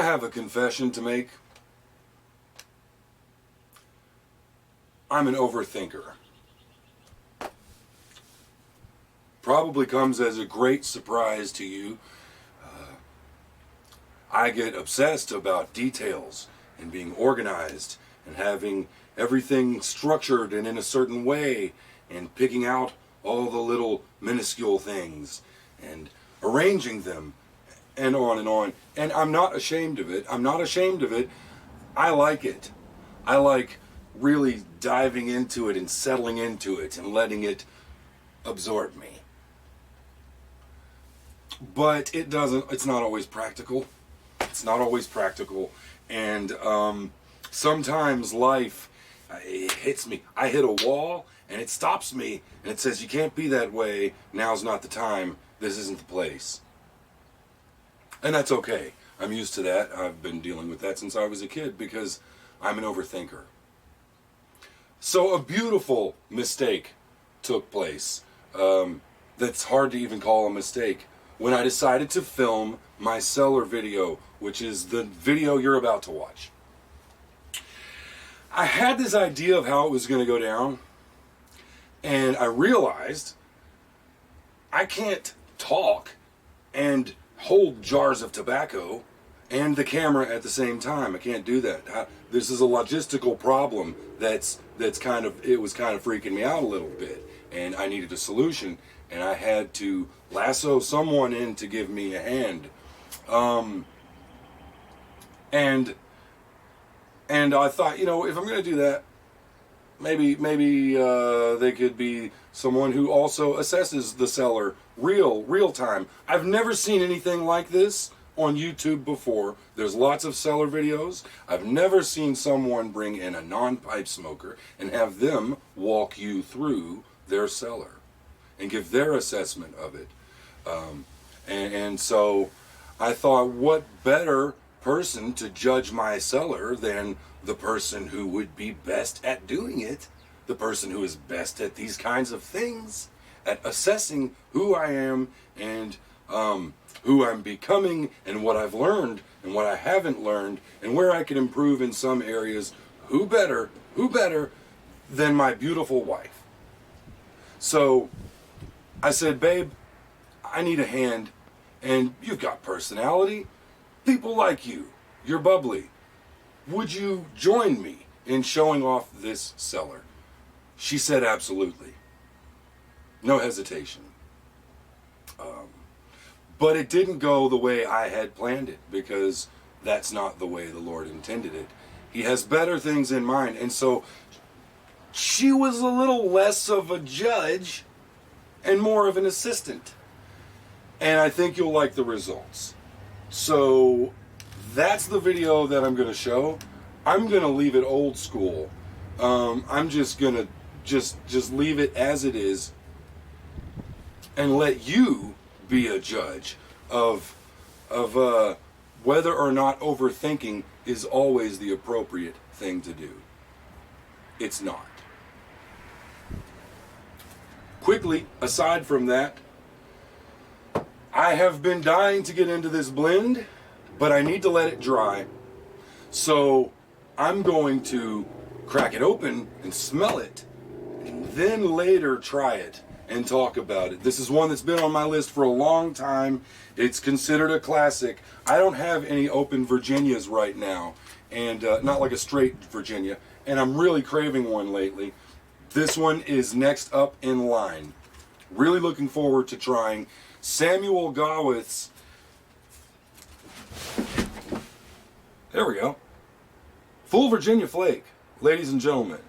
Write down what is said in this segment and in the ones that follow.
have a confession to make. I'm an overthinker. Probably comes as a great surprise to you. I get obsessed about details and being organized and having everything structured and in a certain way and picking out all the little minuscule things and arranging them and on and on. And I'm not ashamed of it. I'm not ashamed of it. I like it. I like really diving into it and settling into it and letting it absorb me. But it's not always practical. It's not always practical. And sometimes life, it hits me. I hit a wall and it stops me and it says, you can't be that way. Now's not the time. This isn't the place. And that's okay. I'm used to that. I've been dealing with that since I was a kid because I'm an overthinker. So a beautiful mistake took place. That's hard to even call a mistake. When I decided to film my Cellar video, which is the video you're about to watch. I had this idea of how it was going to go down, and I realized I can't talk and hold jars of tobacco and the camera at the same time. I can't do that. This is a logistical problem it was kind of freaking me out a little bit, and I needed a solution, and I had to lasso someone in to give me a hand. And I thought, if I'm going to do that, maybe they could be someone who also assesses the Cellar real time. I've never seen anything like this on YouTube before. There's lots of Cellar videos. I've never seen someone bring in a non-pipe smoker and have them walk you through their cellar and give their assessment of it. And so I thought, what better person to judge my cellar than the person who would be best at doing it, the person who is best at these kinds of things, at assessing who I am and who I'm becoming and what I've learned and what I haven't learned and where I can improve in some areas. Who better than my beautiful wife? So I said, babe, I need a hand, and you've got personality. People like you. You're bubbly. Would you join me in showing off this cellar? She said absolutely. No hesitation. But it didn't go the way I had planned it, because that's not the way the Lord intended it. He has better things in mind. And so she was a little less of a judge and more of an assistant. And I think you'll like the results. So that's the video that I'm going to show. I'm going to leave it old school. I'm just going to just leave it as it is and let you be a judge of whether or not overthinking is always the appropriate thing to do. It's not. Quickly, aside from that, I have been dying to get into this blend, but I need to let it dry. So I'm going to crack it open and smell it, and then later try it and talk about it. This is one that's been on my list for a long time. It's considered a classic. I don't have any open Virginias right now, and not like a straight Virginia, and I'm really craving one lately. This one is next up in line. Really looking forward to trying Samuel Gawith's, there we go, Full Virginia Flake, ladies and gentlemen.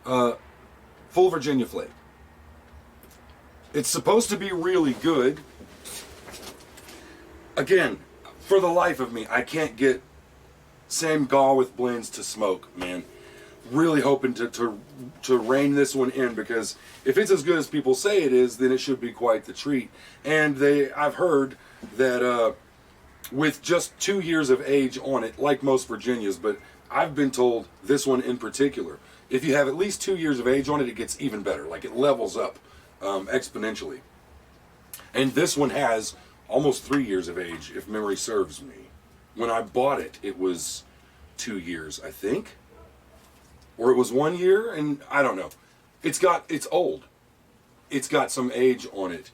Full Virginia Flake. It's supposed to be really good. Again, for the life of me, I can't get Sam Gawith blends to smoke, man. Really hoping to rein this one in, because if it's as good as people say it is, then it should be quite the treat. And I've heard that with just 2 years of age on it, like most Virginias, but I've been told this one in particular, if you have at least 2 years of age on it, it gets even better. Like, it levels up exponentially. And this one has almost 3 years of age, if memory serves me. When I bought it, it was 2 years, I think. Or it was 1 year, and I don't know. It's old. It's got some age on it.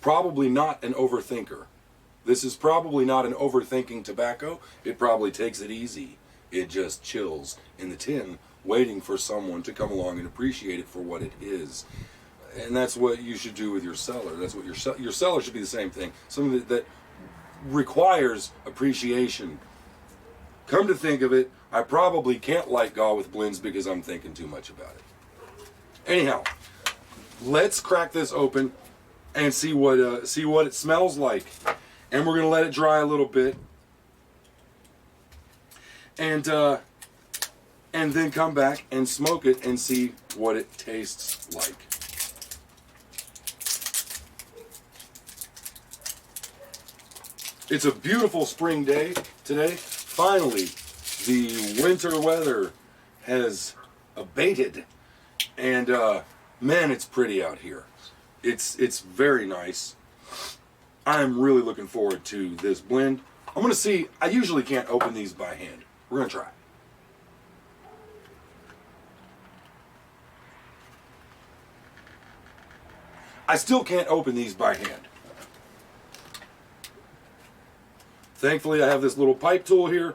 Probably not an overthinker. This is probably not an overthinking tobacco. It probably takes it easy. It just chills in the tin, waiting for someone to come along and appreciate it for what it is. And that's what you should do with your cellar. That's what your cellar should be the same thing. Something that requires appreciation. Come to think of it, I probably can't light Gaw with blends because I'm thinking too much about it. Anyhow, let's crack this open and see what it smells like. And we're gonna let it dry a little bit, and then come back and smoke it and see what it tastes like. It's a beautiful spring day today. Finally, the winter weather has abated, and man, it's pretty out here. It's very nice. I'm really looking forward to this blend. I'm gonna see. I usually can't open these by hand. We're gonna try. I still can't open these by hand. Thankfully, I have this little pipe tool here.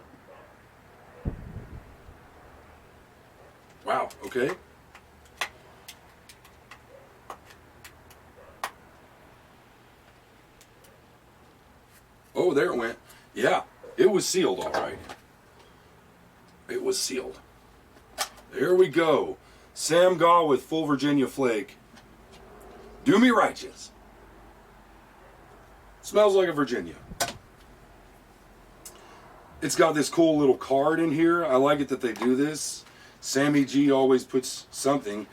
Wow, okay. Oh, there it went. Yeah, it was sealed all right. It was sealed. There we go. Sam Gaw with Full Virginia Flake. Do me righteous. Smells like a Virginia. It's got this cool little card in here. I like it that they do this. Sammy G always puts something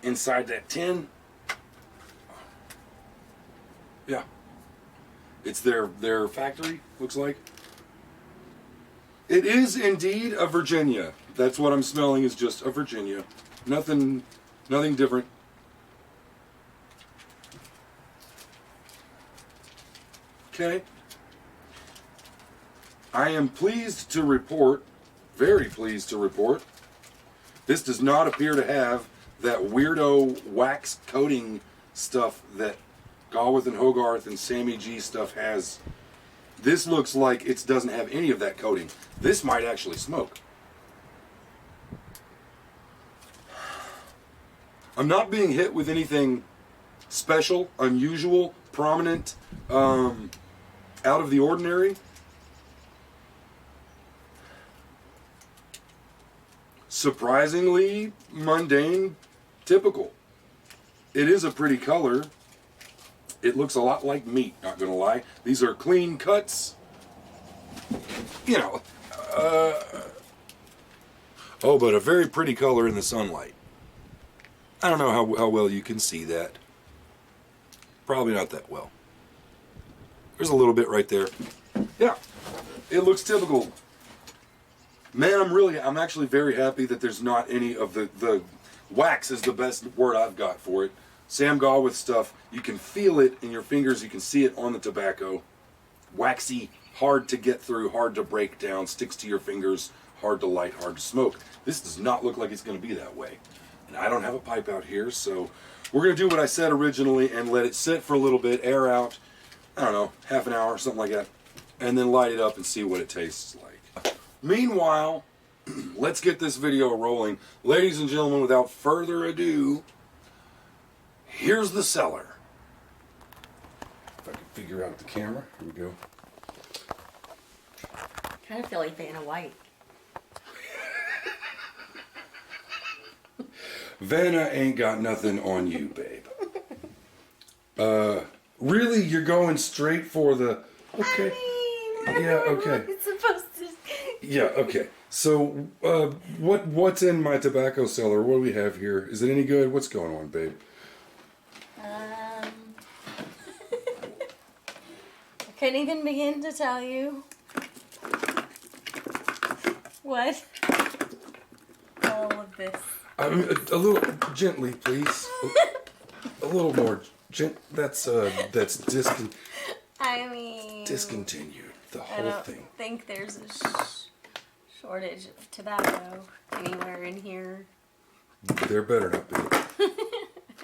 inside that tin. Yeah. It's their factory, looks like. It is indeed a Virginia. That's what I'm smelling, is just a Virginia. Nothing different. Okay. I am pleased to report, very pleased to report, this does not appear to have that weirdo wax coating stuff that Galworth and Hogarth and Sammy G stuff has. This looks like it doesn't have any of that coating. This might actually smoke. I'm not being hit with anything special, unusual, prominent, out of the ordinary. Surprisingly mundane, typical. It is a pretty color. It looks a lot like meat, not gonna lie. These are clean cuts. You know, oh, but a very pretty color in the sunlight. I don't know how well you can see that. Probably not that well. There's a little bit right there. Yeah, it looks typical. Man, I'm actually very happy that there's not any of the wax is the best word I've got for it. Sam Galworth stuff, you can feel it in your fingers, you can see it on the tobacco. Waxy, hard to get through, hard to break down, sticks to your fingers, hard to light, hard to smoke. This does not look like it's going to be that way. And I don't have a pipe out here, so we're going to do what I said originally and let it sit for a little bit, air out, I don't know, half an hour, something like that, and then light it up and see what it tastes like. Meanwhile, let's get this video rolling. Ladies and gentlemen, without further ado, here's the cellar. If I can figure out the camera, here we go. Kind of feel like Vanna White. Vanna ain't got nothing on you, babe. Really, you're going straight for the... Okay. I mean, yeah, okay. It's supposed to... Yeah, okay. So, what's in my tobacco cellar? What do we have here? Is it any good? What's going on, babe? I couldn't even begin to tell you what all of this. A little gently, please. A little more gent. That's discontinued. The I whole don't thing. think there's a shortage of tobacco anywhere in here. There better not be.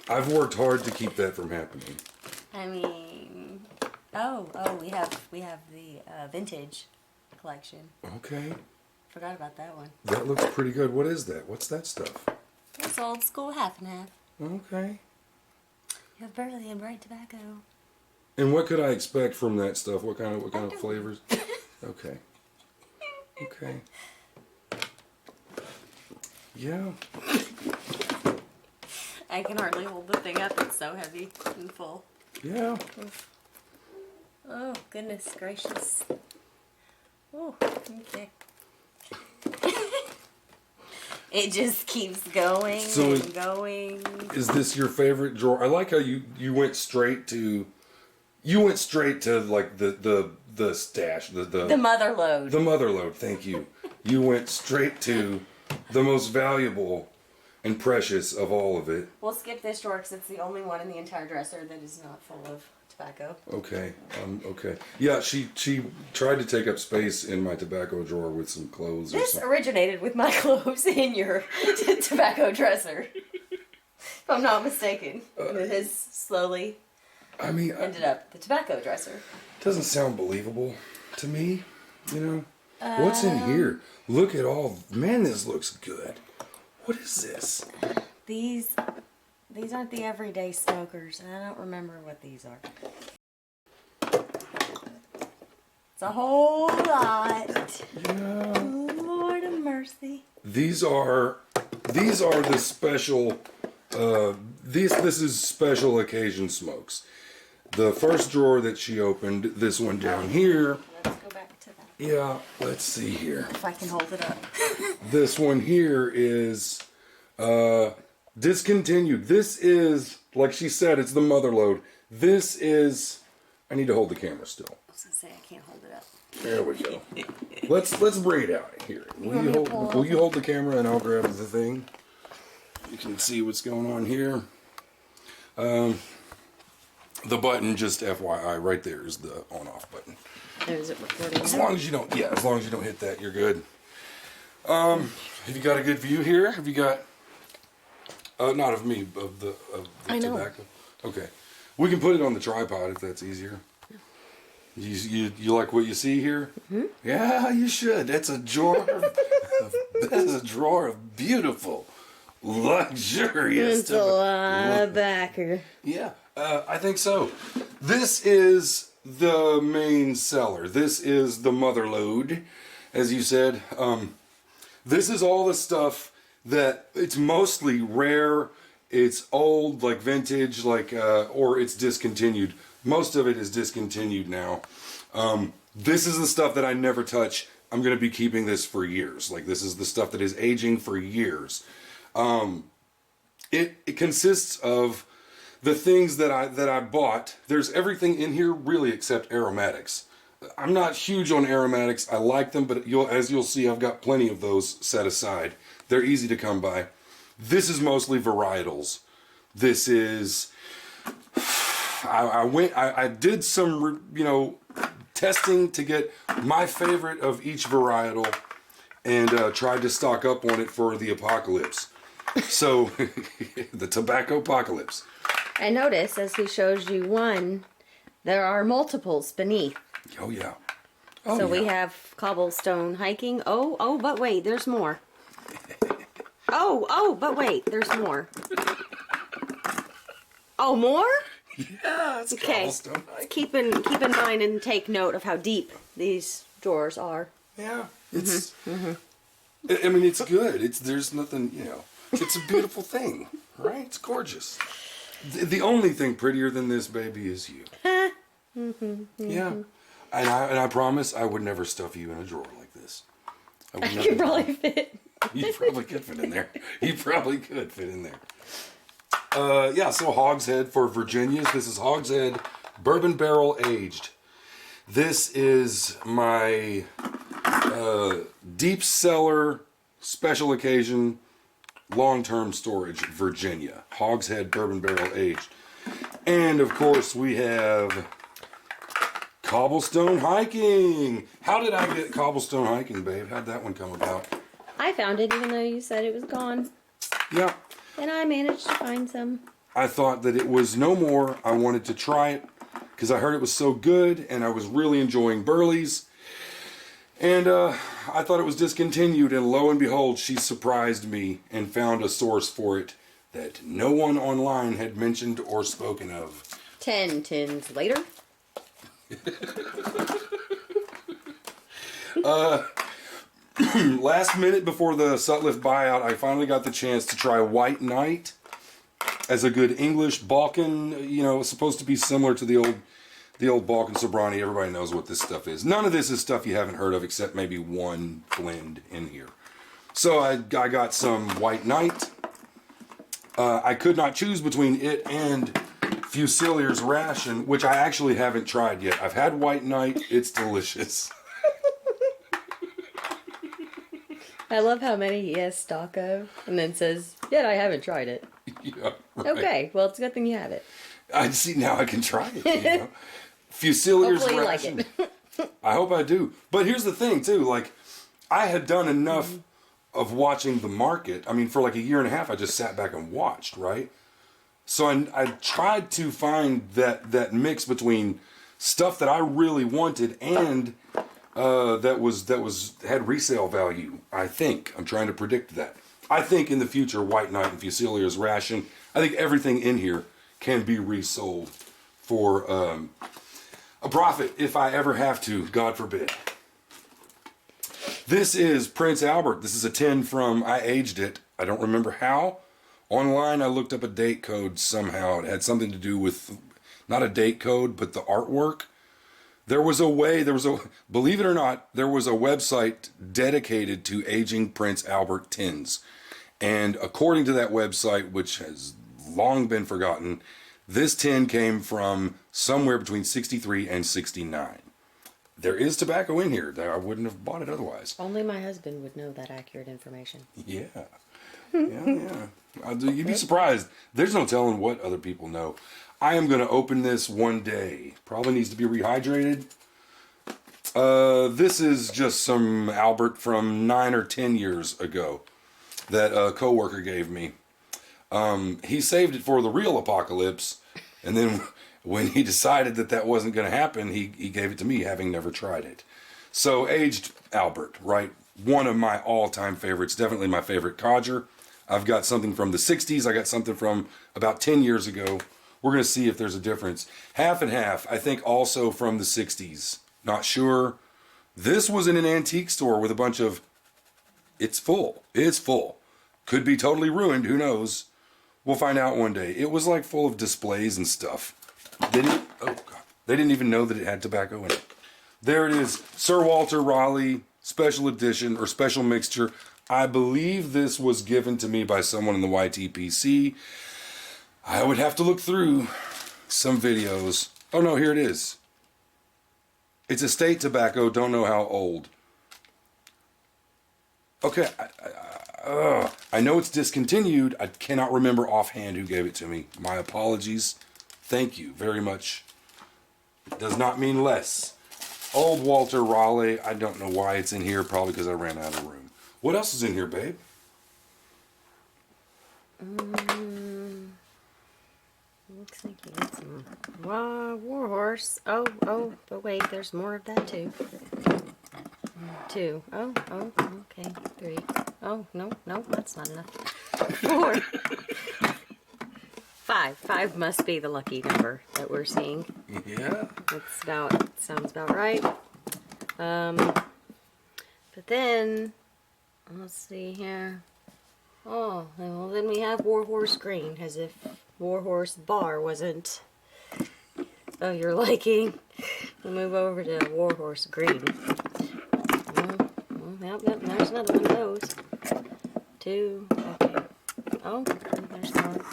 I've worked hard to keep that from happening. I mean, we have the vintage collection. Okay. Forgot about that one. That looks pretty good. What is that? What's that stuff? It's old school half and half. Okay. You have burley and bright tobacco. And what could I expect from that stuff? What kind of flavors? Okay. Okay. Yeah. I can hardly hold the thing up. It's so heavy and full. Yeah. Oh, goodness gracious. Oh, okay. It just keeps going and going. Is this your favorite drawer? I like how you went straight to like the stash, The mother load. the mother load. Thank you. You went straight to the most valuable and precious of all of it. We'll skip this drawer because it's the only one in the entire dresser that is not full of tobacco. Okay. Okay. Yeah, she tried to take up space in my tobacco drawer with some clothes. This or something. originated with my clothes in your tobacco dresser. If I'm not mistaken. It has slowly ended up the tobacco dresser. Doesn't sound believable to me. You know, what's in here? Look at all. Man, this looks good. What is this? These aren't the everyday smokers. I don't remember what these are. It's a whole lot. Yeah. Oh, Lord of mercy. These are the special. This is special occasion smokes. The first drawer that she opened, this one down here. Let's go back to that. Yeah, let's see here. If I can hold it up. This one here is discontinued. This is, like she said, it's the mother load. This is, I need to hold the camera still. I was gonna say I can't hold it up. There we go. Let's bring it out here. Will you hold the camera and I'll grab the thing? You can see what's going on here. The button, just FYI, right there is the on-off button. Is it recording? As long as you don't hit that, you're good. Have you got a good view here? Have you got? Not of me, of the tobacco. Okay, we can put it on the tripod if that's easier. You like what you see here? Mm-hmm. Yeah, you should. That's a drawer. That's a drawer of beautiful, luxurious. It's a lot of backer. Yeah, I think so. This is the main cellar. This is the mother load, as you said. This is all the stuff that it's mostly rare. It's old, like vintage, like or it's discontinued. Most of it is discontinued now. This is the stuff that I never touch. I'm going to be keeping this for years. Like, this is the stuff that is aging for years. It consists of the things that I bought. There's everything in here really except aromatics. I'm not huge on aromatics. I like them, but as you'll see, I've got plenty of those set aside. They're easy to come by. This is mostly varietals. This is... I did some, testing to get my favorite of each varietal and tried to stock up on it for the apocalypse. So, the tobacco apocalypse. I notice as he shows you one, there are multiples beneath. Oh, yeah. So we have cobblestone hiking. Oh, but wait, there's more. But wait, there's more. Oh, more? Yeah, it's okay. cobblestone hiking. Keep in mind and take note of how deep these drawers are. Yeah, it's. I mean, it's good. There's nothing. It's a beautiful thing, right? It's gorgeous. The only thing prettier than this baby is you. Yeah, and I promise I would never stuff you in a drawer like this. I would could probably fit. You probably could fit in there. You probably could fit in there. Yeah, so Hogshead for Virginia's. This is Hogshead Bourbon Barrel Aged. This is my deep cellar special occasion long-term storage Virginia. Hogshead Bourbon Barrel Aged. And of course we have Cobblestone hiking. How did I get cobblestone hiking, babe? How'd that one come about? I found it even though you said it was gone. Yeah. And I managed to find some. I thought that it was no more. I wanted to try it because I heard it was so good and I was really enjoying Burley's. And I thought it was discontinued, and lo and behold, she surprised me and found a source for it that no one online had mentioned or spoken of. 10 tins later. Last minute before the Sutliff buyout, I finally got the chance to try White Knight as a good English Balkan. You know, it's supposed to be similar to the old Balkan Sobrani. Everybody knows what this stuff is. None of this is stuff you haven't heard of except maybe one blend in here. So I got some White Knight. I could not choose between it and Fusilier's Ration, which I actually haven't tried yet. I've had White Knight. It's delicious. I love how many he has stock of and then says, yet I haven't tried it. Yeah, right. Okay, well, it's a good thing you have it. I see, now I can try it, you know. Fusilier's Hopefully you Ration. like it. I hope I do. But here's the thing, too. Like, I had done enough of watching the market. I mean, for like a year and a half, I just sat back and watched, right? So I tried to find that mix between stuff that I really wanted and that had resale value. I think I'm trying to predict that. I think in the future, White Knight and Fusilier's Ration, I think everything in here can be resold for a profit if I ever have to, God forbid. This is Prince Albert. This is a tin from, I aged it. I don't remember how. Online, I looked up a date code somehow. It had something to do with, not a date code, but the artwork. Believe it or not, there was a website dedicated to aging Prince Albert tins. And according to that website, which has long been forgotten, this tin came from somewhere between 63 and 69. There is tobacco in here. I wouldn't have bought it otherwise. Only my husband would know that accurate information. Yeah. Yeah. You'd be surprised. There's no telling what other people know. I am going to open this one day. Probably needs to be rehydrated. This is just some Albert from 9 or 10 years ago that a coworker gave me. He saved it for the real apocalypse, and then when he decided that wasn't going to happen, he gave it to me, having never tried it. So, aged Albert, right? One of my all-time favorites, definitely my favorite codger. I've got something from the 60s. I got something from about 10 years ago. We're going to see if there's a difference. Half and half, I think also from the 60s. Not sure. This was in an antique store with a bunch of... It's full. It's full. Could be totally ruined. Who knows? We'll find out one day. It was like full of displays and stuff. They didn't even know that it had tobacco in it. There it is. Sir Walter Raleigh special edition or special mixture. I believe this was given to me by someone in the YTPC. I would have to look through some videos. Oh no, here it is. It's estate tobacco, don't know how old. Okay, I know it's discontinued. I cannot remember offhand who gave it to me. My apologies. Thank you very much. It does not mean less. Old Walter Raleigh. I don't know why it's in here. Probably because I ran out of room. What else is in here, babe? Looks like you got some Warhorse. Oh, but wait, there's more of that too. 2. Oh, okay. 3. Oh, no, that's not enough. 4. 5. 5 must be the lucky number that we're seeing. Yeah. Sounds about right. But then, let's see here. Oh, well then we have Warhorse Green, as if Warhorse Bar wasn't of your liking. We'll move over to Warhorse Green. Yep, there's another one of those. 2, okay. Oh, there's more.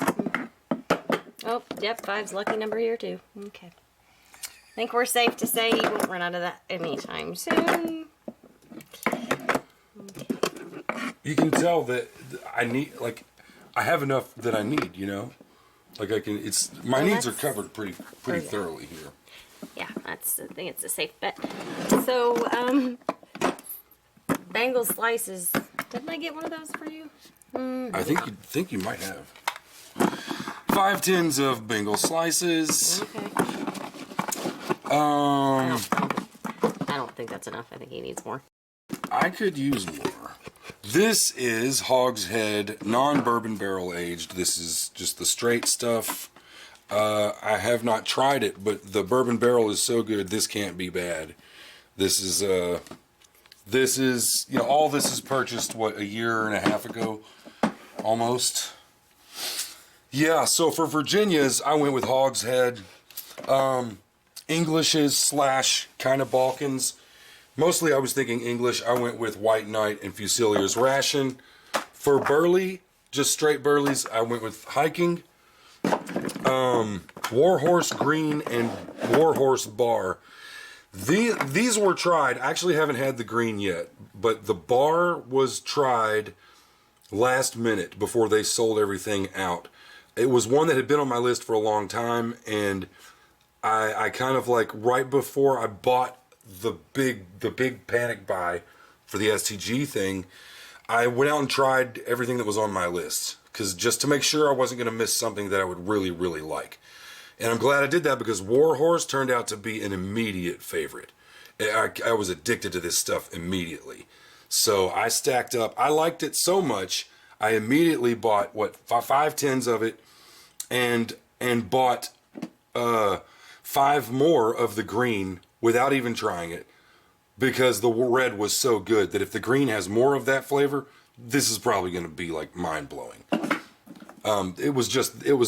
Oh, yep, 5's lucky number here too. Okay. I think we're safe to say you won't run out of that anytime soon. Okay. You can tell that I need, like, I have enough that I need, you know? Like I can, my needs are covered pretty thoroughly here. Yeah, I think it's a safe bet. So, Bengal slices. Didn't I get one of those for you? I think you might have. 5 tins of Bengal slices. Okay. Um, I don't think that's enough. I think he needs more. I could use more. This is Hogshead non-bourbon barrel aged. This is just the straight stuff. I have not tried it, but the bourbon barrel is so good. This can't be bad. This is you know, all this is purchased what, a year and a half ago, almost. Yeah. So for Virginias, I went with Hogshead. Englishes / kind of Balkans. Mostly I was thinking English. I went with White Knight and Fusiliers Ration. For Burley, just straight Burleys, I went with Hiking, Warhorse Green, and Warhorse Bar. These were tried. I actually haven't had the green yet, but the bar was tried last minute before they sold everything out. It was one that had been on my list for a long time, and I kind of like right before I bought the big panic buy for the STG thing, I went out and tried everything that was on my list, because just to make sure I wasn't going to miss something that I would really, really like. And I'm glad I did that, because Warhorse turned out to be an immediate favorite. I was addicted to this stuff immediately. So I stacked up. I liked it so much, I immediately bought, 5 tins of it, and bought 5 more of the green without even trying it, because the red was so good that if the green has more of that flavor, this is probably going to be like mind-blowing. It was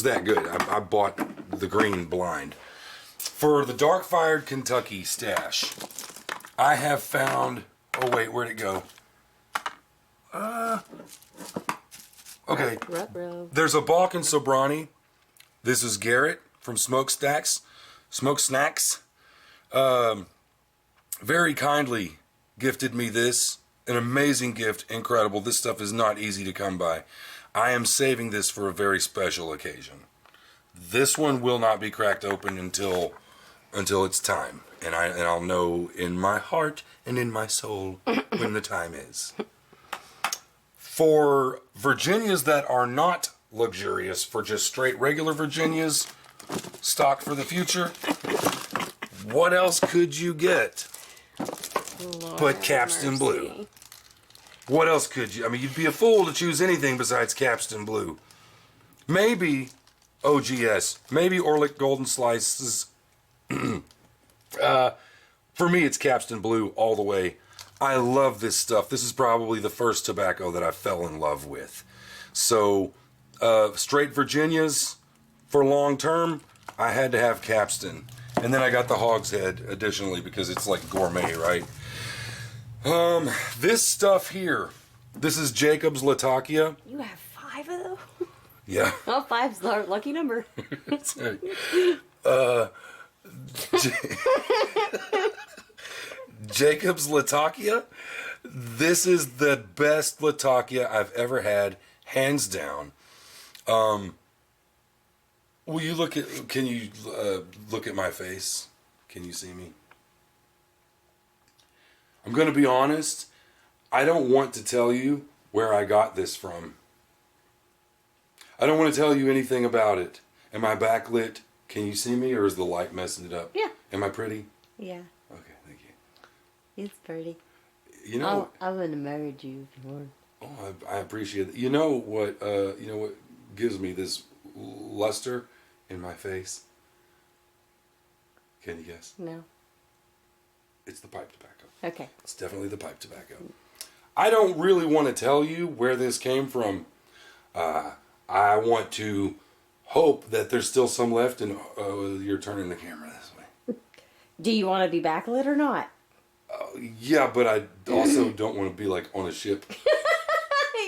that good. I bought the green blind. For the Dark Fired Kentucky stash, I have found, oh wait, where'd it go? Okay. There's a Balkan Sobrani. This is Garrett from Smokestacks. Smoke Snacks. Very kindly gifted me this. An amazing gift. Incredible. This stuff is not easy to come by. I am saving this for a very special occasion. This one will not be cracked open until it's time. And I'll know in my heart and in my soul when the time is. For Virginias that are not luxurious, for just straight regular Virginias, stock for the future, what else could you get but Capstan Blue? What else could you? I mean, you'd be a fool to choose anything besides Capstan Blue. Maybe OGS. Maybe Orlick Golden Slices. For me, it's Capstan Blue all the way. I love this stuff. This is probably the first tobacco that I fell in love with. So, straight Virginias for long term, I had to have Capstan. And then I got the Hogshead additionally because it's like gourmet, right? This stuff here, this is Jacob's Latakia. You have 5 of those? Yeah. Oh, 5's our lucky number. Jacob's Latakia. This is the best Latakia I've ever had, hands down. Will you can you look at my face? Can you see me? I'm going to be honest. I don't want to tell you where I got this from. I don't want to tell you anything about it. Am I backlit? Can you see me, or is the light messing it up? Yeah. Am I pretty? Yeah. Okay, thank you. It's pretty. You know, I would have married you if you weren't. Oh, I appreciate it. You know what gives me this luster in my face? Can you guess? No. It's the pipe tobacco. Okay. It's definitely the pipe tobacco. I don't really want to tell you where this came from. I want to hope that there's still some left, and you're turning the camera this way. Do you want to be backlit or not? Yeah, but I also don't want to be like on a ship.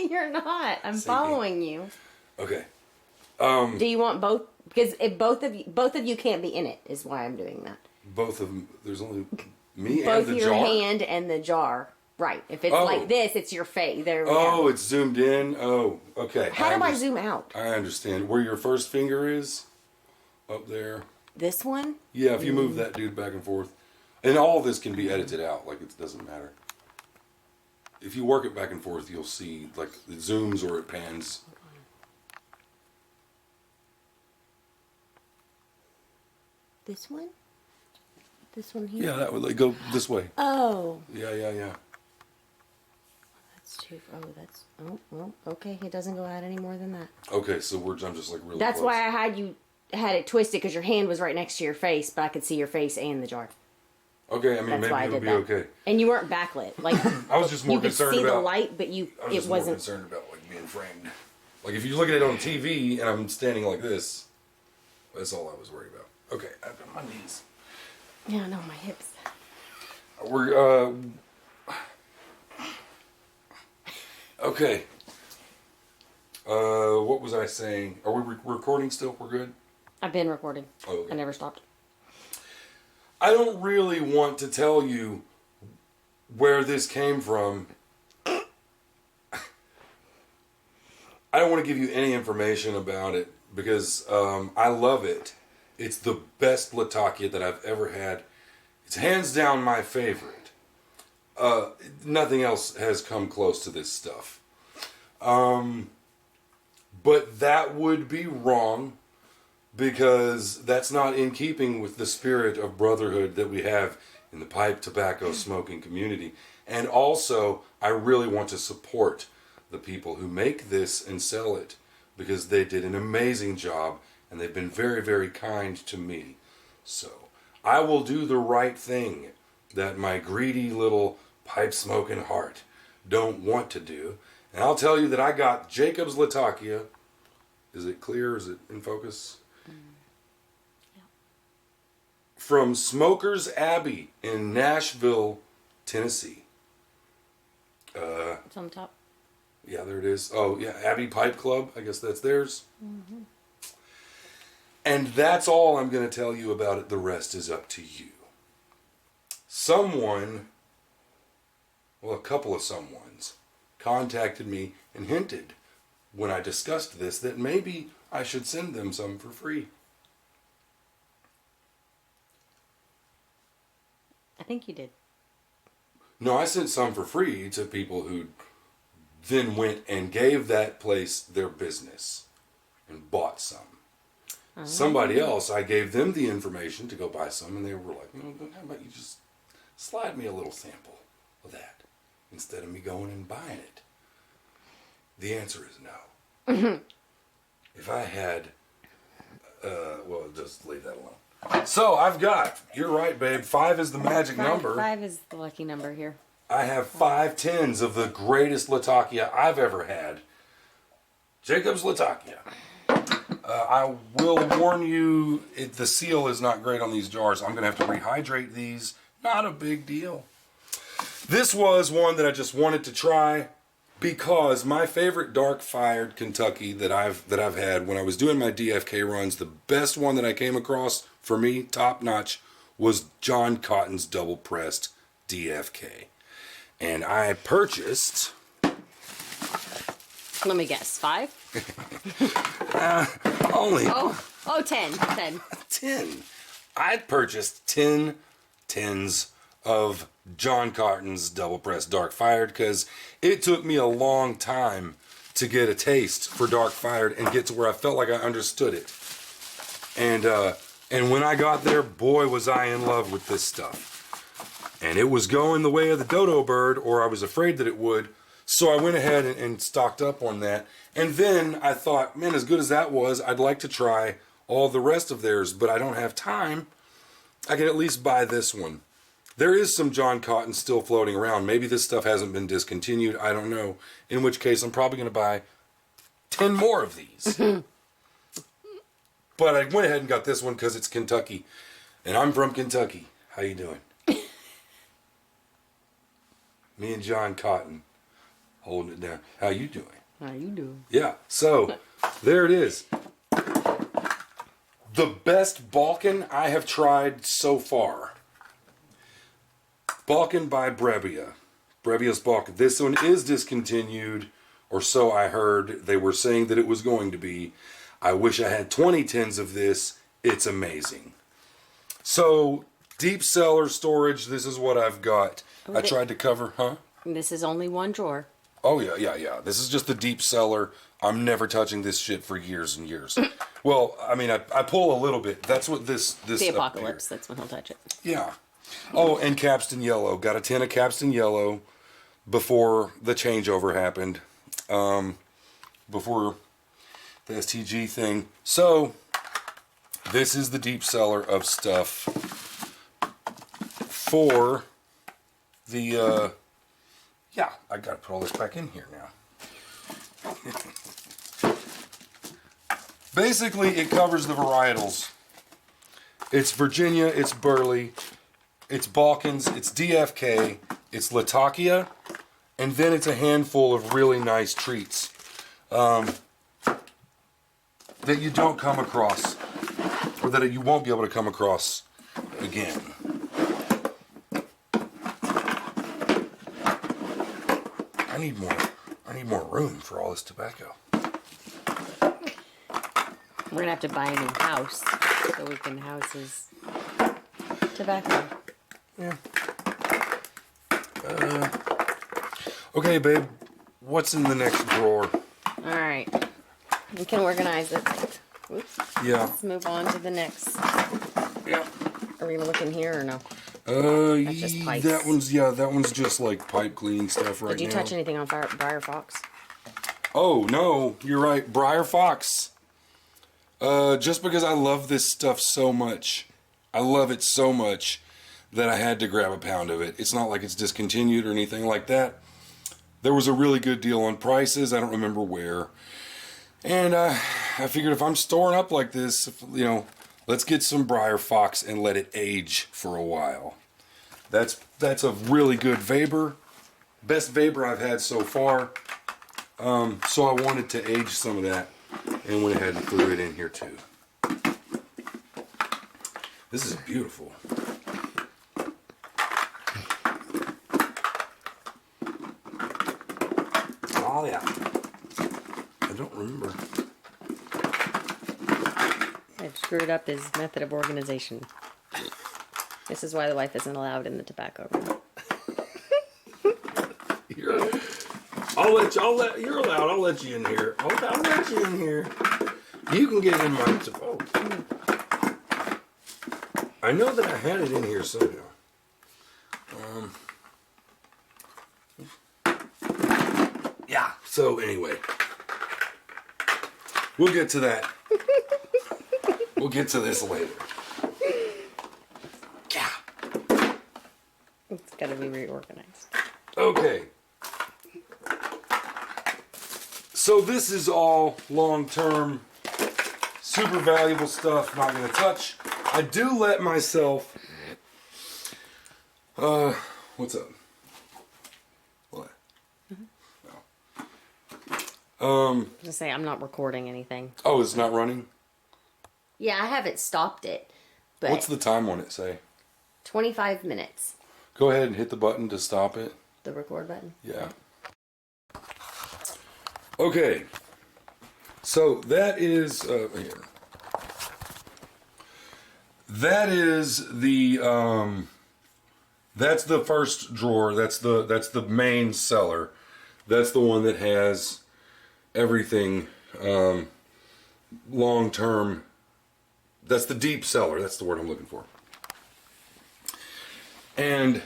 You're not. I'm Sinking. following you. Okay. Do you want both? Because if both of you can't be in it, is why I'm doing that. Both of them. There's only me Both and the your jar. hand and the jar. Right. If it's like this, it's your face. There we go. go. It's zoomed in. Oh, okay. How do I zoom out? I understand. Where your first finger is? Up there. This one? Yeah, if you move that dude back and forth. And all of this can be edited out, like it doesn't matter. If you work it back and forth, you'll see like it zooms or it pans. This one? This one here? Yeah, that would like, go this way. Oh. Yeah. That's too. Oh, that's. Oh, well, okay. It doesn't go out any more than that. Okay, so I'm just like really That's close. why I had it twisted, because your hand was right next to your face, but I could see your face and the jar. Okay, I mean, That's why I maybe it'll did be that. okay. And you weren't backlit. Like I was just more you could concerned see about the light, but I was it just more wasn't. concerned about like being framed. Like if you look at it on TV and I'm standing like this, that's all I was worried about. Okay, I've got my knees. Yeah, no, my hips. We're okay. What was I saying? Are we recording still? We're good? I've been recording. Oh, okay. I never stopped. I don't really want to tell you where this came from. I don't want to give you any information about it because I love it. It's the best Latakia that I've ever had. It's hands down my favorite. Nothing else has come close to this stuff. But that would be wrong because that's not in keeping with the spirit of brotherhood that we have in the pipe tobacco smoking community. And also, I really want to support the people who make this and sell it because they did an amazing job and they've been very, very kind to me. So, I will do the right thing that my greedy little pipe smoking heart don't want to do. And I'll tell you that I got Jacob's Latakia. Is it clear? Is it in focus? Yeah. From Smokers Abbey in Nashville, Tennessee. It's on the top. Yeah, there it is. Oh, yeah, Abbey Pipe Club. I guess that's theirs. Mm-hmm. And that's all I'm going to tell you about it. The rest is up to you. Someone, well, a couple of someones, contacted me and hinted when I discussed this that maybe I should send them some for free. I think you did. No, I sent some for free to people who then went and gave that place their business and bought some. Oh. Somebody else, I gave them the information to go buy some, and they were like, how about you just slide me a little sample of that instead of me going and buying it? The answer is no. Mm-hmm. If I had, well, just leave that alone. So I've got, you're right, babe, 5 is the magic number. 5 is the lucky number here. I have 5 tins of the greatest Latakia I've ever had. Jacob's Latakia. I will warn you, the seal is not great on these jars. I'm going to have to rehydrate these. Not a big deal. This was one that I just wanted to try because my favorite dark-fired Kentucky that I've had when I was doing my DFK runs, the best one that I came across for me, top notch, was John Cotton's double-pressed DFK. And I purchased... Let me guess, 5? Only... Oh, 10. 10. 10. I purchased 10 tins of John Cotton's double-pressed dark-fired because it took me a long time to get a taste for dark-fired and get to where I felt like I understood it. And when I got there, boy, was I in love with this stuff. And it was going the way of the dodo bird, or I was afraid that it would. So I went ahead and stocked up on that. And then I thought, man, as good as that was, I'd like to try all the rest of theirs, but I don't have time. I can at least buy this one. There is some John Cotton still floating around. Maybe this stuff hasn't been discontinued. I don't know. In which case, I'm probably going to buy 10 more of these. But I went ahead and got this one because it's Kentucky. And I'm from Kentucky. How you doing? Me and John Cotton holding it down. How you doing? How you doing? Yeah, so there it is. The best Balkan I have tried so far. Balkan by Brebbia. Brebbia's Balkan. This one is discontinued, or so I heard. They were saying that it was going to be. I wish I had 20 tins of this. It's amazing. So Deep cellar storage. This is what I've got. I tried to cover, huh? This is only one drawer. Oh, yeah. This is just the deep cellar. I'm never touching this shit for years and years. Well, I mean, I pull a little bit. That's what this The apocalypse, that's when he'll touch it. Yeah. Oh, and Capstan Yellow. Got a tin of Capstan Yellow before the changeover happened. Before the STG thing. So, this is the deep cellar of stuff for the, yeah, I gotta put all this back in here now. Basically, it covers the varietals. It's Virginia, it's Burley, it's Balkans, it's DFK, it's Latakia, and then it's a handful of really nice treats that you don't come across, or that you won't be able to come across again. I need more room for all this tobacco. We're gonna have to buy a new house so we can house his tobacco. Yeah. Okay, babe. What's in the next drawer? All right. We can organize it. Oops. Yeah. Let's move on to the next. Yeah. Are we looking here or no? That's just pipes. That one's just like pipe cleaning stuff right now. Did you touch anything on Briar Fox? Oh, no, you're right. Briar Fox. Just because I love this stuff so much. I love it so much that I had to grab a pound of it. It's not like it's discontinued or anything like that. There was a really good deal on prices. I don't remember where. And I figured if I'm storing up like this, let's get some Briar Fox and let it age for a while. That's a really good Weber. Best Weber I've had so far. So I wanted to age some of that and went ahead and threw it in here too. This is beautiful. Oh yeah. I don't remember. I've screwed up his method of organization. This is why the wife isn't allowed in the tobacco room. You're allowed. I'll let you in here. I'll let you in here. You can get in my tobacco. I know that I had it in here somehow. Yeah. So anyway, we'll get to that. We'll get to this later. Yeah. It's got to be reorganized. Okay. So this is all long-term, super valuable stuff. Not going to touch. I do let myself. What's up? What? No. Just say I'm not recording anything. Oh, it's not running? Yeah, I haven't stopped it. But What's the time on it say? 25 minutes. Go ahead and hit the button to stop it. The record button? Yeah. Okay. So that is here. That is the that's the first drawer. That's the main cellar. That's the one that has everything long term. That's the deep cellar. That's the word I'm looking for. And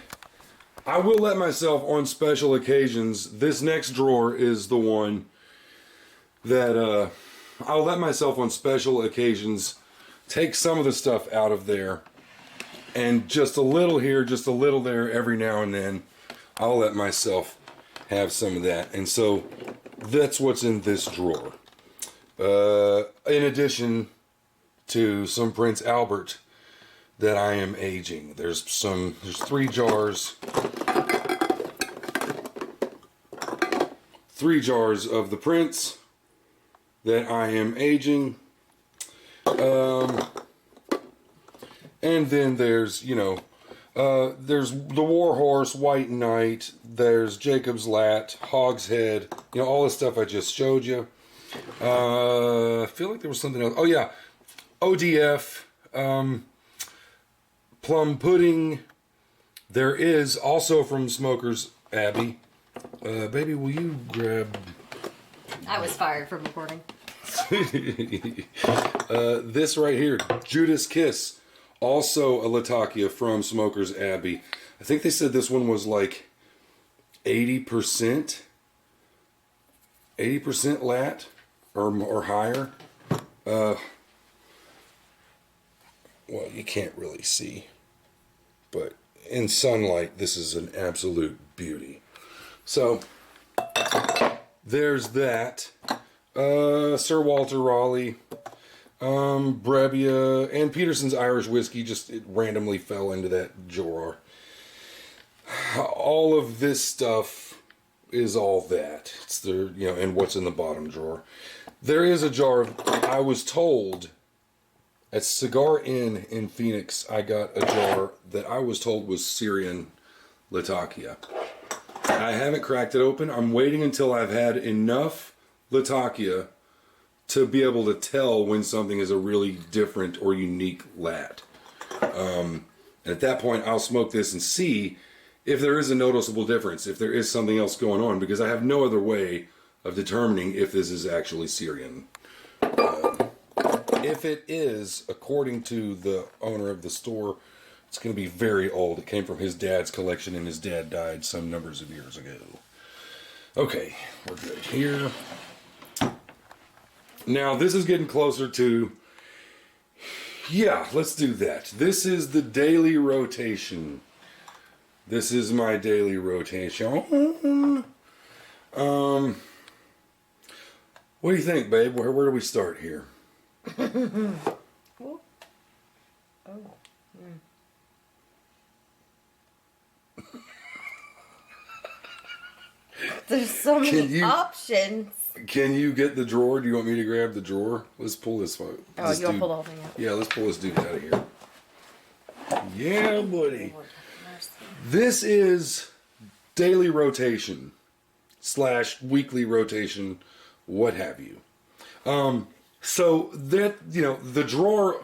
I will let myself on special occasions. This next drawer is the one that I'll let myself on special occasions take some of the stuff out of there, and just a little here, just a little there every now and then. I'll let myself have some of that. And so that's what's in this drawer. In addition to some Prince Albert that I am aging. There's 3 jars. 3 jars of the Prince that I am aging. And then there's, there's the Warhorse, White Knight, there's Jacob's Lat, Hogshead, all the stuff I just showed you. I feel like there was something else. Oh yeah, ODF, plum pudding. There is also from Smokers Abbey. Baby, will you grab... I was fired from recording. This right here, Judas Kiss. Also a Latakia from Smokers Abbey. I think they said this one was like 80%. 80% lat or higher. Well, you can't really see. But in sunlight, this is an absolute beauty. So, there's that. Sir Walter Raleigh, Brebbia, and Peterson's Irish Whiskey. Just it randomly fell into that drawer. All of this stuff is all that. It's the, you know, and what's in the bottom drawer. There is a jar of, I was told at Cigar Inn in Phoenix, I got a jar that I was told was Syrian Latakia. I haven't cracked it open. I'm waiting until I've had enough Latakia to be able to tell when something is a really different or unique lat. And at that point, I'll smoke this and see if there is a noticeable difference, if there is something else going on, because I have no other way of determining if this is actually Syrian. If it is, according to the owner of the store, it's going to be very old. It came from his dad's collection, and his dad died some numbers of years ago. Okay, we're good here. Now, this is getting closer to... Yeah, let's do that. This is the daily rotation. This is my daily rotation. What do you think, babe? Where do we start here? Oh. There's so many options. Can you get the drawer? Do you want me to grab the drawer? Let's pull this one. Oh, you want to pull the whole thing out? Yeah, let's pull this dude out of here. Yeah, buddy. This is daily rotation / weekly rotation, what have you. So that, you know, the drawer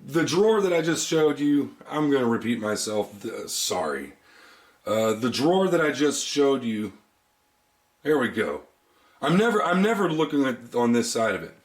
that I just showed you, I'm going to repeat myself. Sorry. The drawer that I just showed you, there we go. I'm never looking at on this side of it.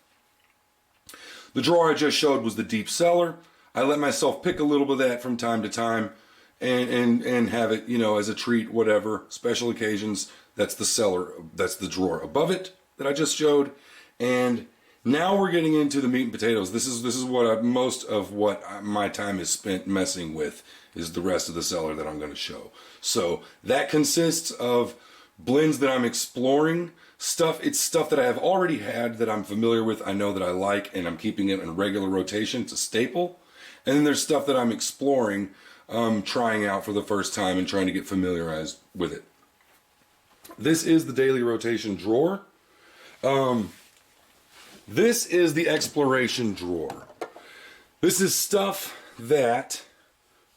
The drawer I just showed was the deep cellar. I let myself pick a little bit of that from time to time and have it, you know, as a treat, whatever, special occasions. That's the cellar. That's the drawer above it that I just showed. And now we're getting into the meat and potatoes. This is what most of what my time is spent messing with is the rest of the cellar that I'm going to show. So that consists of blends that I'm exploring, stuff. It's stuff that I have already had that I'm familiar with. I know that I like, and I'm keeping it in regular rotation. It's a staple. And then there's stuff that I'm exploring, trying out for the first time and trying to get familiarized with it. This is the daily rotation drawer. This is the exploration drawer. This is stuff that,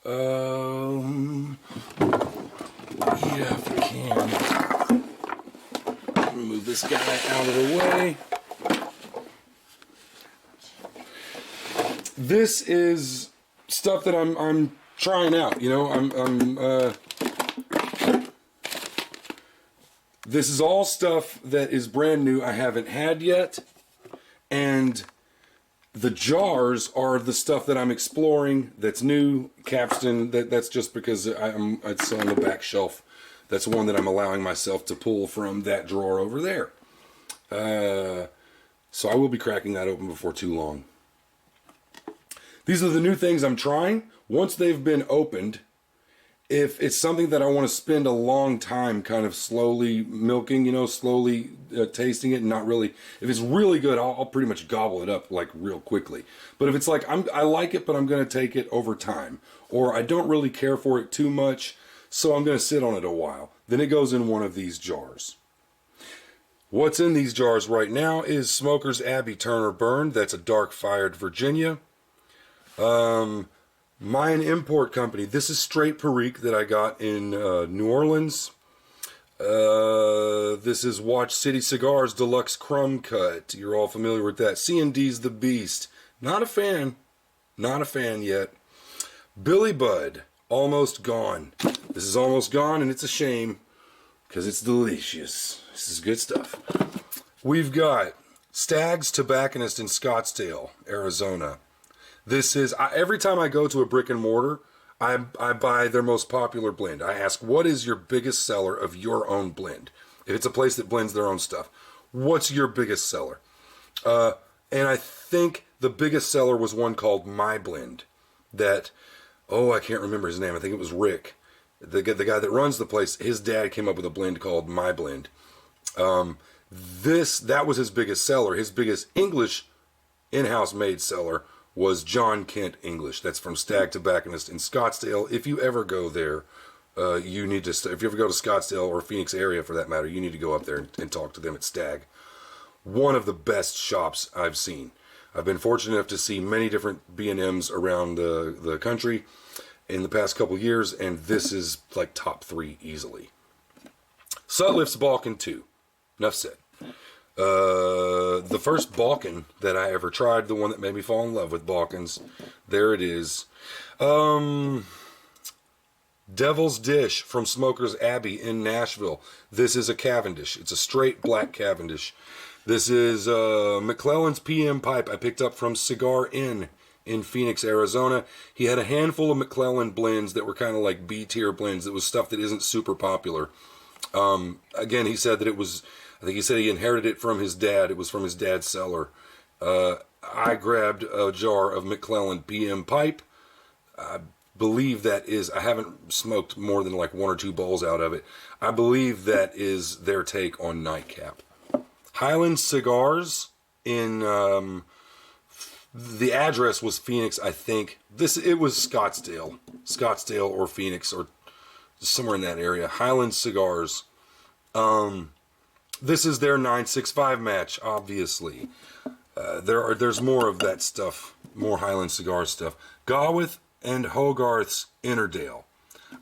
yeah, if I can. Move this guy out of the way. This is stuff that I'm trying out, you know, this is all stuff that is brand new, I haven't had yet, and the jars are the stuff that I'm exploring that's new. Capstan, that's just because it's on the back shelf. That's one that I'm allowing myself to pull from that drawer over there. So I will be cracking that open before too long. These are the new things I'm trying. Once they've been opened, if it's something that I want to spend a long time kind of slowly milking, you know, slowly tasting it and not really, if it's really good, I'll pretty much gobble it up like real quickly. But if it's like, I like it, but I'm going to take it over time, or I don't really care for it too much, so I'm going to sit on it a while, then it goes in one of these jars. What's in these jars right now is Smokers Abbey Turner Burn. That's a dark fired Virginia. Mayan Import Company. This is straight Perique that I got in New Orleans. This is Watch City Cigars Deluxe Crumb Cut. You're all familiar with that. C&D's The Beast. Not a fan. Not a fan yet. Billy Bud, Almost Gone. This is Almost Gone, and it's a shame because it's delicious. This is good stuff. We've got Stag's Tobacconist in Scottsdale, Arizona. This is, every time I go to a brick and mortar, I buy their most popular blend. I ask, what is your biggest seller of your own blend? If it's a place that blends their own stuff, what's your biggest seller? And I think the biggest seller was one called My Blend. That, I can't remember his name. I think it was Rick. The guy that runs the place, his dad came up with a blend called My Blend. That was his biggest seller. His biggest English in-house made seller was John Kent English. That's from Stag Tobacconist in Scottsdale. If you ever go there, you need to. If you ever go to Scottsdale or Phoenix area for that matter, you need to go up there and talk to them at Stag. One of the best shops I've seen. I've been fortunate enough to see many different B&Ms around the country in the past couple years, and this is like top 3 easily. Sutliff's Balkan 2. Enough said. The first Balkan that I ever tried, the one that made me fall in love with Balkans, there it is. Devil's Dish from Smoker's Abbey in Nashville. This is a Cavendish. It's a straight black Cavendish. This is McClellan's PM pipe I picked up from Cigar Inn in Phoenix, Arizona. He had a handful of McClellan blends that were kind of like B-tier blends. It was stuff that isn't super popular. Again, he said that it was, I think he said he inherited it from his dad. It was from his dad's cellar. I grabbed a jar of McClellan PM pipe. I believe that is, I haven't smoked more than like 1 or 2 bowls out of it. I believe that is their take on Nightcap. Highland Cigars in, the address was Phoenix, I think. It was Scottsdale or Phoenix or somewhere in that area. Highland Cigars. This is their 965 match, obviously. There's more of that stuff, more Highland Cigar stuff. Gawith and Hogarth's Innerdale.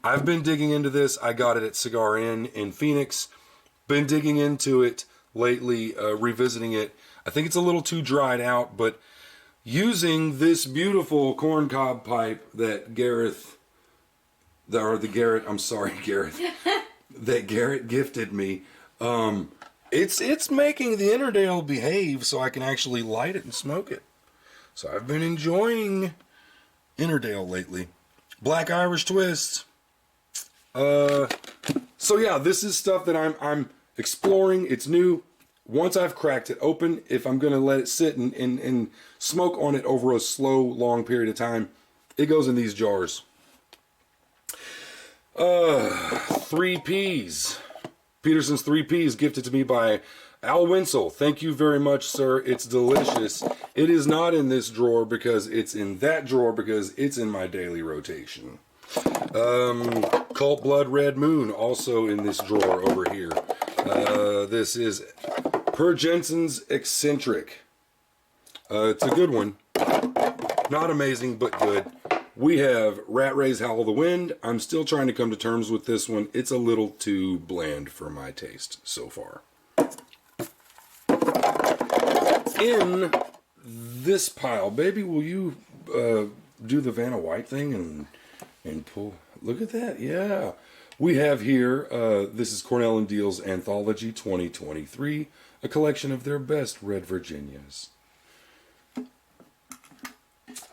I've been digging into this. I got it at Cigar Inn in Phoenix. Been digging into it lately, revisiting it. I think it's a little too dried out, but using this beautiful corncob pipe that Gareth, that Garrett gifted me, it's making the Innerdale behave so I can actually light it and smoke it. So I've been enjoying Innerdale lately. Black Irish Twist. So yeah, this is stuff that I'm exploring. It's new. Once I've cracked it open, if I'm going to let it sit and smoke on it over a slow, long period of time, it goes in these jars. 3 Ps. Peterson's 3 Ps gifted to me by Al Winsel. Thank you very much, sir. It's delicious. It is not in this drawer because it's in that drawer because it's in my daily rotation. Cult Blood Red Moon, also in this drawer over here. This is Per Jensen's Eccentric. It's a good one. Not amazing, but good. We have Rat Ray's Howl of the Wind. I'm still trying to come to terms with this one. It's a little too bland for my taste so far. In this pile, baby, will you do the Vanna White thing and pull? Look at that, yeah. We have here, this is Cornell and Deal's Anthology 2023, a collection of their best Red Virginias.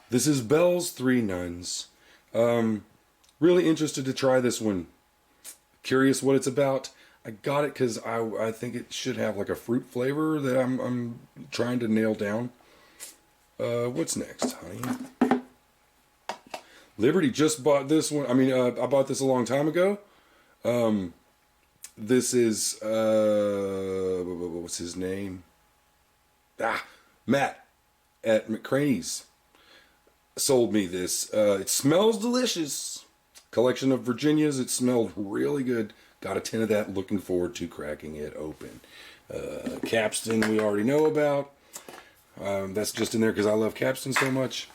This is Bell's Three Nuns. Really interested to try this one. Curious what it's about. I got it because I think it should have like a fruit flavor that I'm trying to nail down. What's next, honey? Liberty just bought this one. I mean, I bought this a long time ago. This is, what's his name? Matt at McCraney's sold me this. It smells delicious. Collection of Virginias. It smelled really good. Got a tin of that. Looking forward to cracking it open. Capstan we already know about. That's just in there because I love Capstan so much.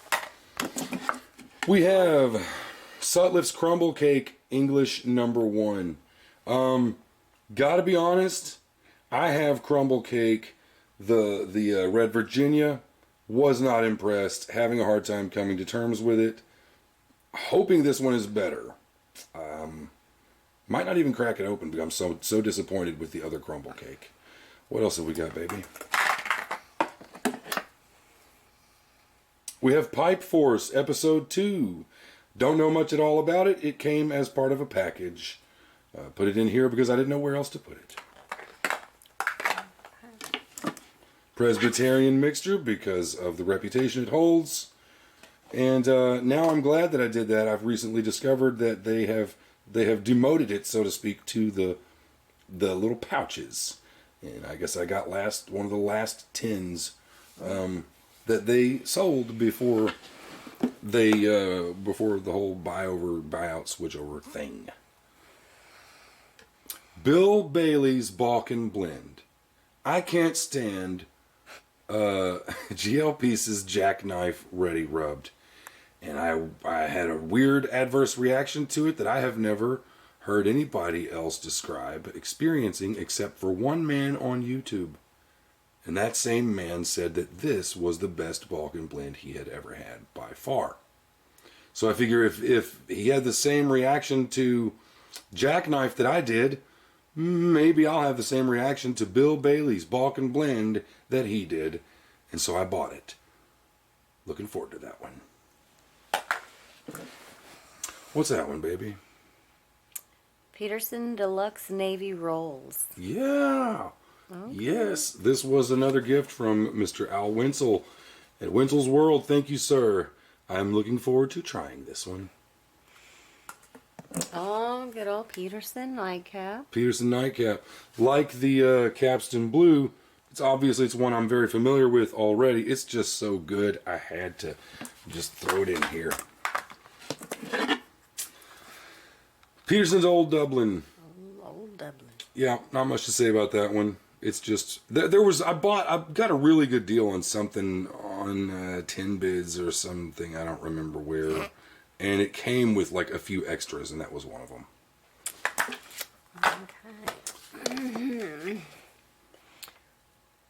We have Sutliff's Crumble Cake English #1. Gotta be honest, I have Crumble Cake. The Red Virginia, was not impressed. Having a hard time coming to terms with it. hoping this one is better. Might not even crack it open because I'm so disappointed with the other crumble cake. What else have we got, baby? We have Pipe Force Episode 2. Don't know much at all about it. It came as part of a package. Put it in here because I didn't know where else to put it. Presbyterian mixture because of the reputation it holds. And now I'm glad that I did that. I've recently discovered that they have demoted it, so to speak, to the little pouches. And I guess I got one of the last tins that they sold before the whole buyout switchover thing. Bill Bailey's Balkan Blend. I can't stand GL Pieces Jackknife Ready Rubbed. And I had a weird adverse reaction to it that I have never heard anybody else describe experiencing except for one man on YouTube. And that same man said that this was the best Balkan blend he had ever had by far. So I figure if he had the same reaction to Jackknife that I did, maybe I'll have the same reaction to Bill Bailey's Balkan blend that he did. And so I bought it. Looking forward to that one. What's that one, baby? Peterson Deluxe Navy Rolls. Yeah. Okay. Yes, this was another gift from Mr. Al Winsel at Winsel's World. Thank you, sir. I'm looking forward to trying this one. Oh, good old Peterson nightcap. Peterson nightcap. Like the Capstan Blue, it's one I'm very familiar with already. It's just so good, I had to just throw it in here. Peterson's Old Dublin. Old Dublin. Yeah, not much to say about that one. It's just I got a really good deal on something on 10 bids or something. I don't remember where, and it came with like a few extras, and that was one of them. Okay.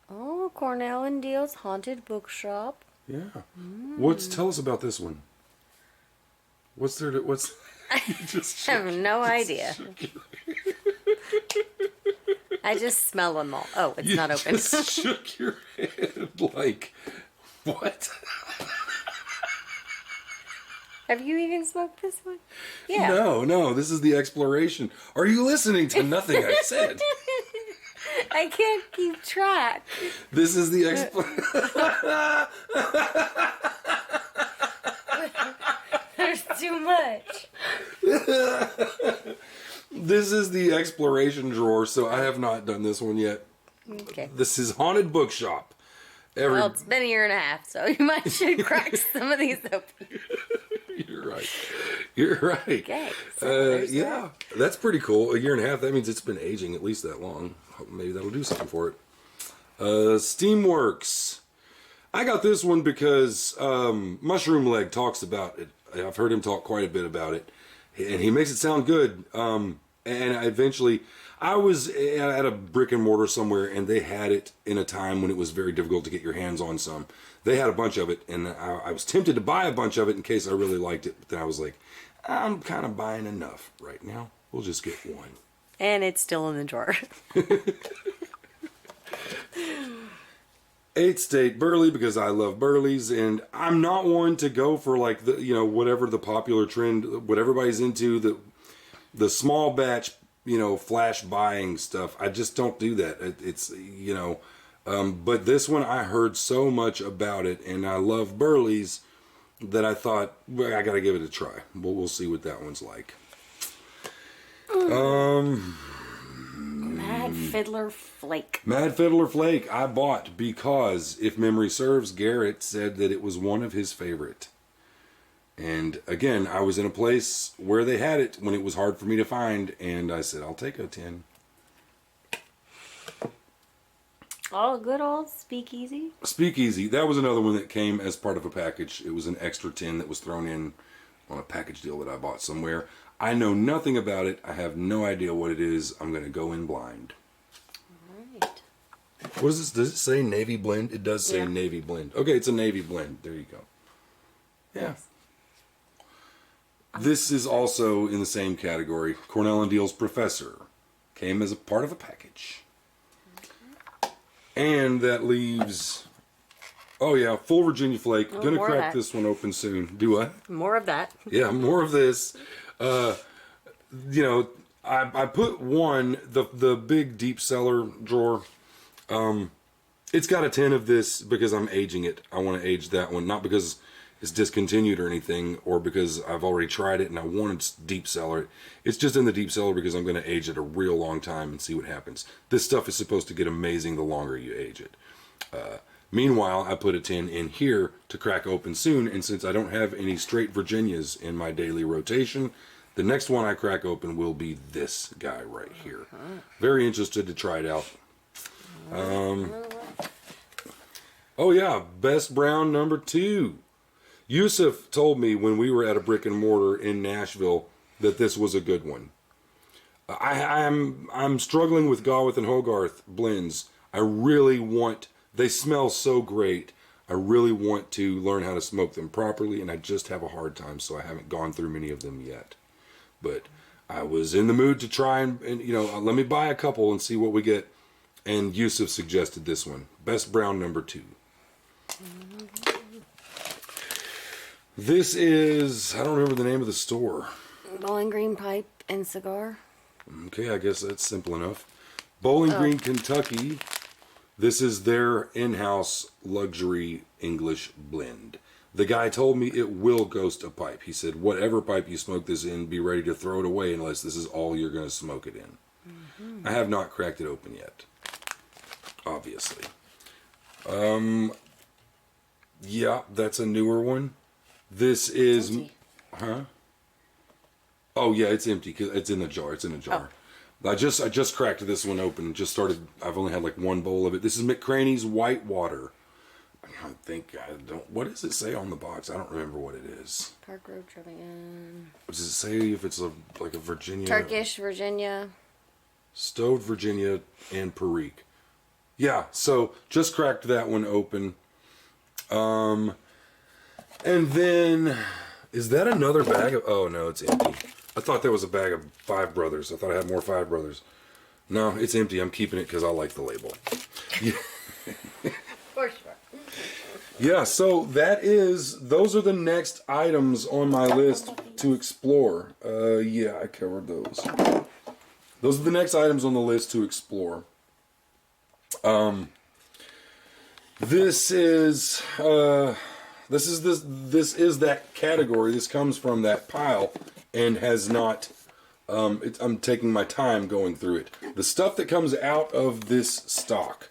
Oh, Cornell and Deal's Haunted Bookshop. Yeah. Tell us about this one. What's I have no idea. I just smell them all. Oh, it's not open. You just shook your head like, what? Have you even smoked this one? Yeah. No, this is the exploration. Are you listening to nothing I said? I can't keep track. This is the There's too much. This is the exploration drawer, so I have not done this one yet. Okay. This is Haunted Bookshop. Well, it's been a year and a half, so you might should crack some of these open. You're right. Okay. So yeah, that's pretty cool. A year and a half, that means it's been aging at least that long. Maybe that'll do something for it. Steamworks. I got this one because Mushroom Leg talks about it. I've heard him talk quite a bit about it. And he makes it sound good. And I was at a brick and mortar somewhere, and they had it in a time when it was very difficult to get your hands on some. They had a bunch of it, and I was tempted to buy a bunch of it in case I really liked it. But then I was like, I'm kind of buying enough right now. We'll just get one. And it's still in the drawer. 8 State Burley, because I love Burleys, and I'm not one to go for like whatever the popular trend, what everybody's into, the small batch, flash buying stuff. I just don't do that. It's but this one I heard so much about it, and I love Burleys that I thought, well, I got to give it a try. We'll see what that one's like. Mad Fiddler Flake. Mad Fiddler Flake I bought because, if memory serves, Garrett said that it was one of his favorite. And again, I was in a place where they had it when it was hard for me to find, and I said, I'll take a 10. Oh, good old Speakeasy. Speakeasy. That was another one that came as part of a package. It was an extra 10 that was thrown in on a package deal that I bought somewhere. I know nothing about it. I have no idea what it is. I'm going to go in blind. Alright. What is this? Does it say Navy Blend? It does say Yeah. Navy Blend. Okay, it's a Navy Blend. There you go. Yeah. Yes. This is also in the same category. Cornell and Deal's Professor. Came as a part of a package. And that leaves... Oh yeah, full Virginia Flake. Gonna crack this one open soon. Do what? More of that. Yeah, more of this. You know, I put one, the big deep cellar drawer. It's got a 10 of this because I'm aging it. I want to age that one, not because it's discontinued or anything, or because I've already tried it and I wanted to deep cellar it. It's just in the deep cellar because I'm going to age it a real long time and see what happens. This stuff is supposed to get amazing the longer you age it. Meanwhile, I put a 10 in here to crack open soon, and since I don't have any straight Virginias in my daily rotation, the next one I crack open will be this guy right here. Very interested to try it out. Oh yeah, best brown number 2. Yusuf told me when we were at a brick and mortar in Nashville that this was a good one. I'm struggling with Gawith and Hogarth blends. I really want... They smell so great. I really want to learn how to smoke them properly, and I just have a hard time, so I haven't gone through many of them yet. But I was in the mood to try and you know, let me buy a couple and see what we get. And Yusuf suggested this one. Best brown number 2. This is, I don't remember the name of the store. Bowling Green Pipe and Cigar. Okay, I guess that's simple enough. Bowling Green, Kentucky. This is their in-house luxury English blend. The guy told me it will ghost a pipe. He said, whatever pipe you smoke this in, be ready to throw it away unless this is all you're going to smoke it in. Mm-hmm. I have not cracked it open yet. Obviously. Yeah, that's a newer one. This is... Huh? Oh, yeah, it's empty. It's in the jar. It's in a jar. Oh. I just cracked this one open. Just started. I've only had like one bowl of it. This is McCraney's White Water. What does it say on the box? I don't remember what it is. Park Road Tripping. Does it say if it's like a Virginia? Turkish Virginia. Stowed Virginia and Perique. Yeah. So just cracked that one open. And then is that another bag of? Oh no, it's empty. I thought there was a bag of Five Brothers. I thought I had more Five Brothers. No, it's empty. I'm keeping it because I like the label. Yeah. Of course you are. Yeah, so those are the next items on my list to explore. Yeah, I covered those. Those are the next items on the list to explore. This is that category. This comes from that pile. And has not, I'm taking my time going through it. The stuff that comes out of this stock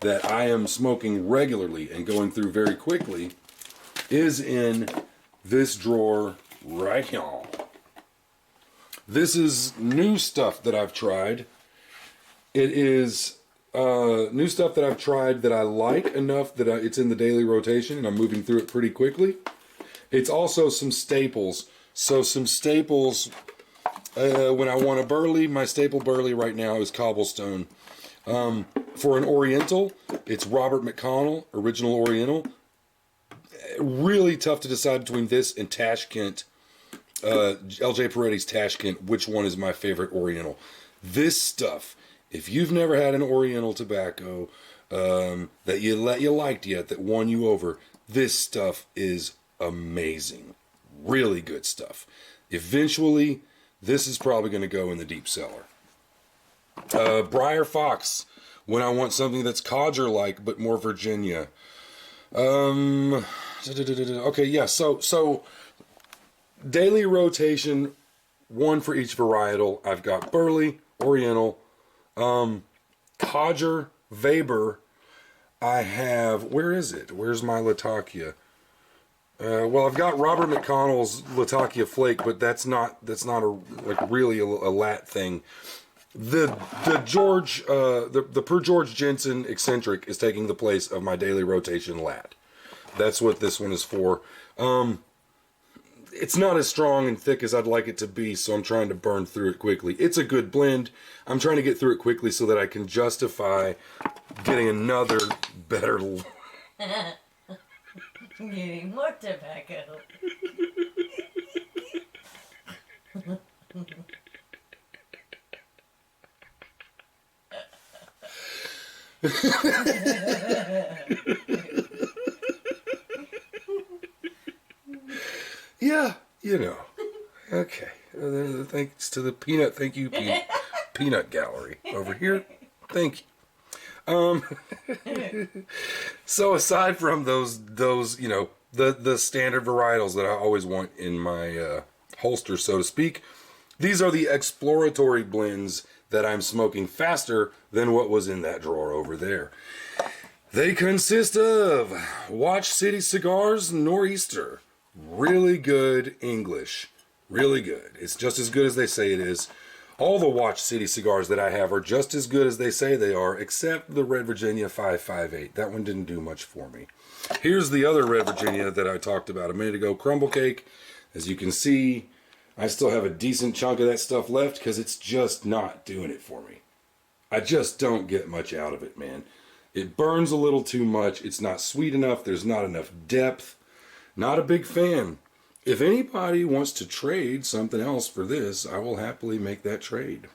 that I am smoking regularly and going through very quickly is in this drawer right here. This is new stuff that I've tried. It is new stuff that I've tried that I like enough that it's in the daily rotation and I'm moving through it pretty quickly. It's also some staples. So some staples, when I want a burley, my staple burley right now is Cobblestone. For an Oriental, it's Robert McConnell, Original Oriental. Really tough to decide between this and Tashkent, LJ Peretti's Tashkent, which one is my favorite Oriental. This stuff, if you've never had an Oriental tobacco that you liked yet, that won you over, this stuff is amazing. Really good stuff. Eventually, this is probably going to go in the deep cellar. Briar Fox, when I want something that's codger-like, but more Virginia. Okay, yeah, so daily rotation, one for each varietal. I've got Burley, Oriental, Codger, Weber. I have, where is it? Where's my Latakia? Well, I've got Robert McConnell's Latakia Flake, but that's not really a lat thing. The Per George Jensen Eccentric is taking the place of my daily rotation lat. That's what this one is for. It's not as strong and thick as I'd like it to be, so I'm trying to burn through it quickly. It's a good blend. I'm trying to get through it quickly so that I can justify getting another better... Getting more tobacco. Yeah, you know. Okay. Thanks to the peanut. Thank you, peanut gallery over here. Thank you. So aside from those the standard varietals that I always want in my holster, so to speak, these are the exploratory blends that I'm smoking faster than what was in that drawer over there. They consist of Watch City Cigars Nor'easter. Really good English. Really good. It's just as good as they say it is. All the Watch City cigars that I have are just as good as they say they are, except the Red Virginia 558. That one didn't do much for me. Here's the other Red Virginia that I talked about a minute ago, Crumble Cake. As you can see, I still have a decent chunk of that stuff left because it's just not doing it for me. I just don't get much out of it, man. It burns a little too much. It's not sweet enough. There's not enough depth. Not a big fan. If anybody wants to trade something else for this, I will happily make that trade.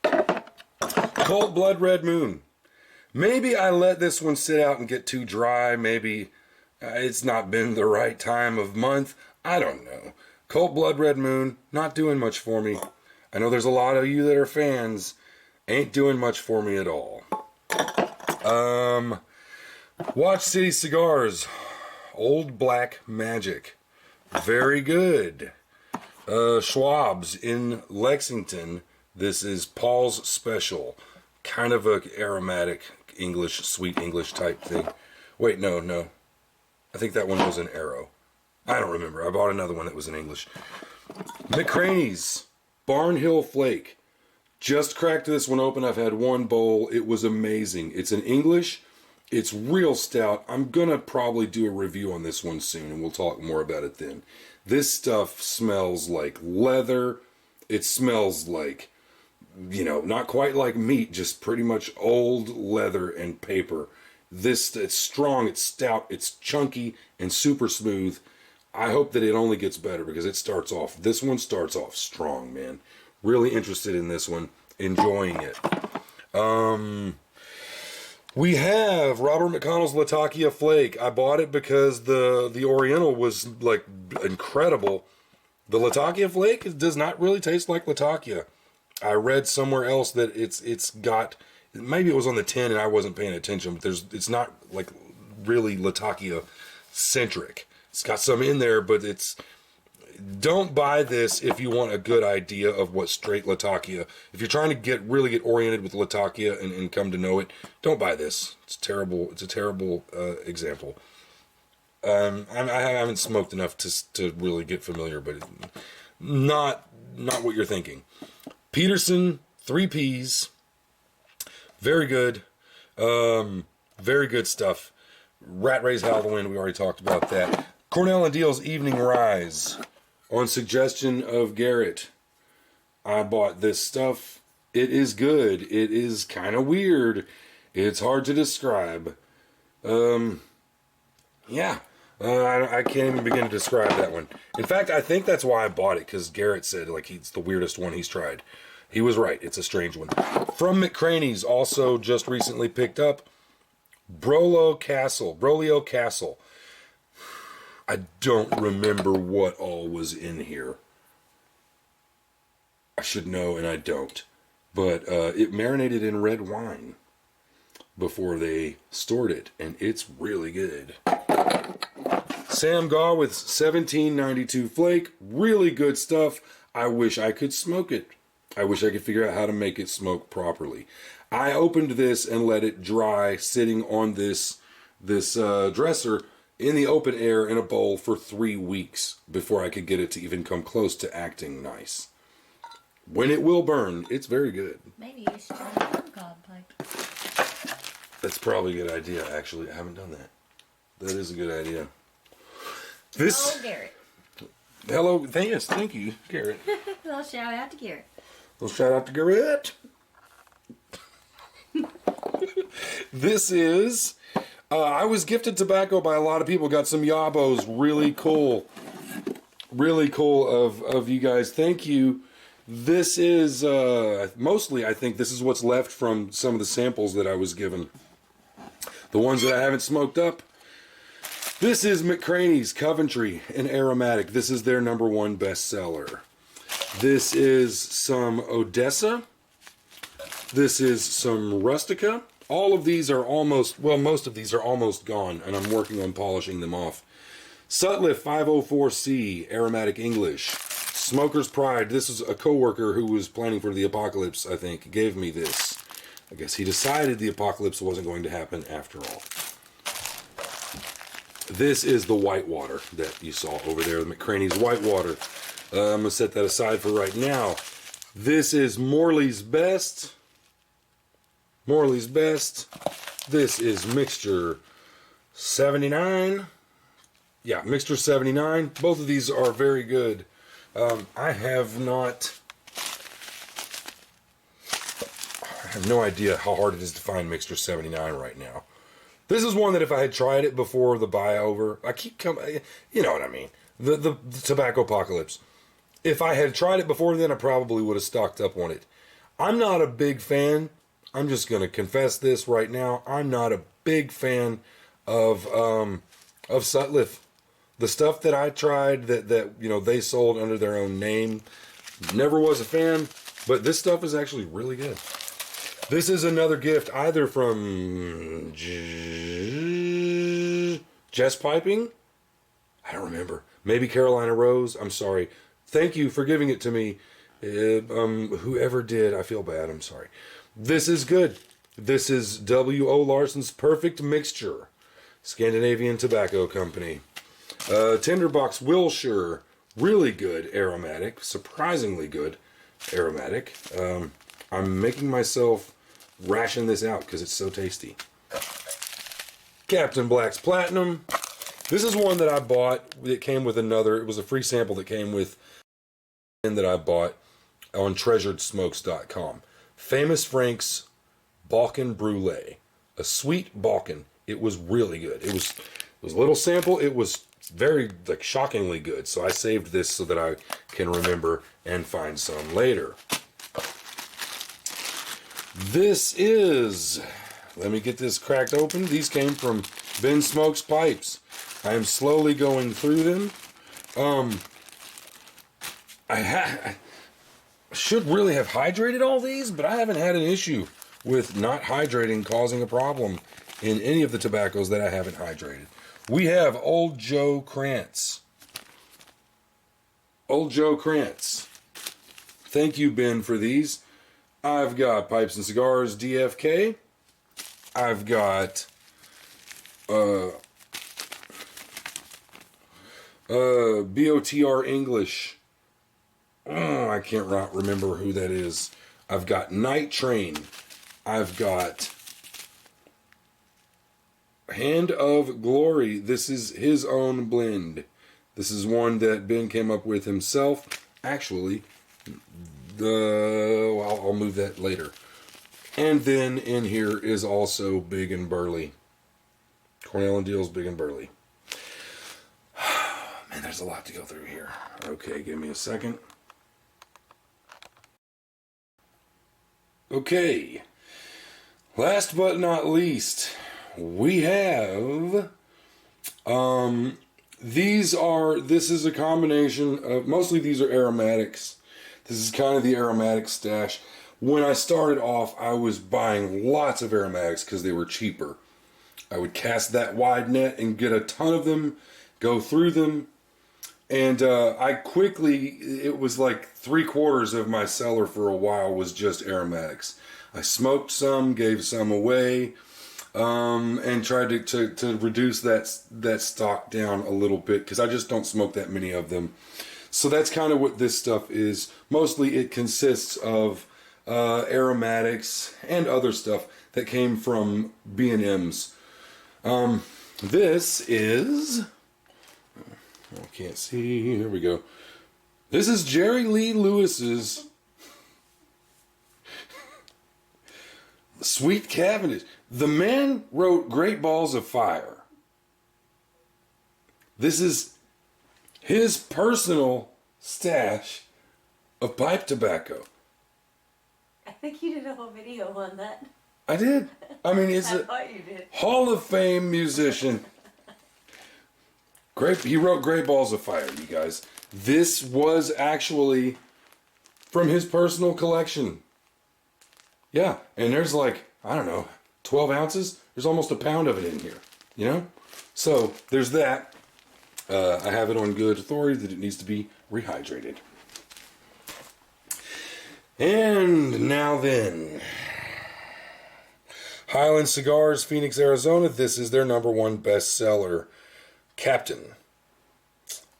Cold Blood Red Moon. Maybe I let this one sit out and get too dry. Maybe it's not been the right time of month. I don't know. Cold Blood Red Moon, not doing much for me. I know there's a lot of you that are fans. Ain't doing much for me at all. Watch City Cigars. Old Black Magic. Very good. Schwab's in Lexington. This is Paul's Special. Kind of a aromatic English, sweet English type thing. Wait, no. I think that one was an Arrow. I don't remember. I bought another one that was in English. McCraney's Barnhill Flake. Just cracked this one open. I've had one bowl. It was amazing. It's in English. It's real stout. I'm going to probably do a review on this one soon, and we'll talk more about it then. This stuff smells like leather. It smells like, not quite like meat, just pretty much old leather and paper. It's strong, it's stout, it's chunky, and super smooth. I hope that it only gets better because this one starts off strong, man. Really interested in this one. Enjoying it. We have Robert McConnell's Latakia Flake. I bought it because the Oriental was like incredible. The Latakia Flake does not really taste like Latakia. I read somewhere else that it's got, maybe it was on the tin and I wasn't paying attention, but it's not like really Latakia centric. It's got some in there, but don't buy this if you want a good idea of what straight Latakia. If you're trying to really get oriented with Latakia and come to know it, don't buy this. It's terrible. It's a terrible example. I haven't smoked enough to really get familiar, but not what you're thinking. Peterson 3Ps, very good. Very good stuff. Rat Race Halloween, we already talked about that. Cornell and Deal's Evening Rise. On suggestion of Garrett, I bought this stuff. It is good. It is kind of weird. It's hard to describe. I can't even begin to describe that one. In fact, I think that's why I bought it, because Garrett said it's the weirdest one he's tried. He was right. It's a strange one. From McCraney's, also just recently picked up, Brolio Castle. I don't remember what all was in here. I should know, and I don't. But it marinated in red wine before they stored it, and it's really good. Sam Gaw with 1792 Flake. Really good stuff. I wish I could smoke it. I wish I could figure out how to make it smoke properly. I opened this and let it dry sitting on this dresser in the open air in a bowl for 3 weeks before I could get it to even come close to acting nice. When it will burn, it's very good. Maybe you should try the corncob pipe. That's probably a good idea, actually. I haven't done that. That is a good idea. Oh, Garrett. Hello, thank you, Garrett. Little shout out to Garrett. Little shout out to Garrett. This is... I was gifted tobacco by a lot of people. Got some Yabos. Really cool. really cool of you guys. Thank you. This is mostly, I think, this is what's left from some of the samples that I was given. The ones that I haven't smoked up. This is McCraney's Coventry and Aromatic. This is their #1 bestseller. This is some Odessa. This is some Rustica. All of these are almost, well, most of these are almost gone, and I'm working on polishing them off. Sutliff 504C, Aromatic English. Smoker's Pride. This is a coworker who was planning for the apocalypse, I think, gave me this. I guess he decided the apocalypse wasn't going to happen after all. This is the Whitewater that you saw over there, McCraney's Whitewater. I'm going to set that aside for right now. This is Morley's Best. Morley's Best. This is Mixture 79. Yeah, Mixture 79. Both of these are very good. I have no idea how hard it is to find Mixture 79 right now. This is one that if I had tried it before the buy-over, I keep coming, you know what I mean, the tobacco apocalypse. If I had tried it before then, I probably would have stocked up on it. I'm not a big fan. I'm just going to confess this right now. I'm not a big fan of Sutliff. The stuff that I tried that you know they sold under their own name, never was a fan. But this stuff is actually really good. This is another gift either from Jess Piping. I don't remember. Maybe Carolina Rose. I'm sorry. Thank you for giving it to me. Whoever did, I feel bad. I'm sorry. This is good. This is W.O. Larson's Perfect Mixture. Scandinavian Tobacco Company. Tinderbox Wilshire. Really good aromatic. Surprisingly good aromatic. I'm making myself ration this out because it's so tasty. Captain Black's Platinum. This is one that I bought. It came with another. It was a free sample that came with and that I bought on treasuredsmokes.com. Famous Frank's Balkan Brulee. A sweet Balkan. It was really good. It was a little sample. It was very, like, shockingly good. So I saved this so that I can remember and find some later. This is, let me get this cracked open. These came from Ben Smokes Pipes. I am slowly going through them. I should really have hydrated all these, but I haven't had an issue with not hydrating causing a problem in any of the tobaccos that I haven't hydrated. We have Old Joe Krantz. Old Joe Krantz. Thank you, Ben, for these. I've got Pipes and Cigars DFK. I've got BOTR English. Oh, I can't remember who that is. I've got Night Train. I've got Hand of Glory. This is his own blend. This is one that Ben came up with himself. Actually, I'll move that later. And then in here is also Big and Burly. Cornell and Deal's Big and Burly. Man, there's a lot to go through here. Okay, give me a second. Okay. Last but not least, we have this is a combination of, mostly these are aromatics. This is kind of the aromatic stash. When I started off, I was buying lots of aromatics because they were cheaper. I would cast that wide net and get a ton of them, go through them, and I quickly, it was like 3/4 of my cellar for a while was just aromatics. I smoked some, gave some away, and tried to reduce that stock down a little bit because I just don't smoke that many of them. So that's kind of what this stuff is. Mostly it consists of aromatics and other stuff that came from B&M's. This is, I can't see, here we go. This is Jerry Lee Lewis's Sweet Cavendish. The man wrote Great Balls of Fire. This is his personal stash of pipe tobacco. I think you did a whole video on that. I did. I mean, he's I a thought you did. Hall of Fame musician. Great. He wrote Great Balls of Fire, you guys. This was actually from his personal collection. Yeah, and there's like, I don't know, 12 ounces? There's almost a pound of it in here, you know? So, there's that. I have it on good authority that it needs to be rehydrated. And now then, Highland Cigars, Phoenix, Arizona. This is their #1 bestseller, Captain.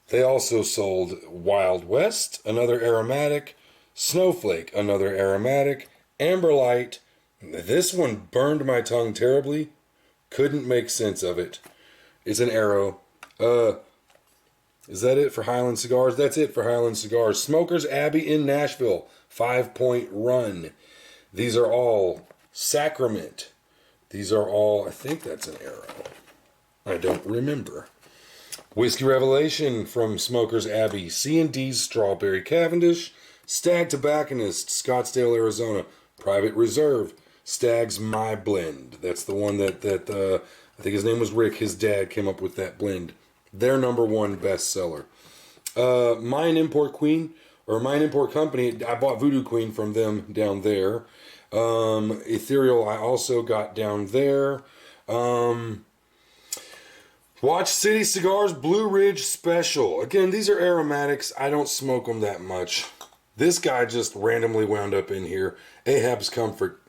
They also sold Wild West, another aromatic, Snowflake, another aromatic, Amber Light. This one burned my tongue terribly. Couldn't make sense of it. It's an arrow. Is that it for Highland Cigars? That's it for Highland Cigars. Smokers Abbey in Nashville, 5-point run. These are all Sacrament. These are all, I think that's an arrow. I don't remember. Whiskey Revelation from Smokers Abbey, C&D's Strawberry Cavendish, Stag Tobacconist, Scottsdale, Arizona, Private Reserve, Stag's My Blend. That's the one that I think his name was Rick. His dad came up with that blend. Their #1 bestseller. Mine Import Queen, or Mine Import Company, I bought Voodoo Queen from them down there. Ethereal I also got down there. Watch City Cigars Blue Ridge Special. Again, these are aromatics. I don't smoke them that much. This guy just randomly wound up in here. Ahab's Comfort.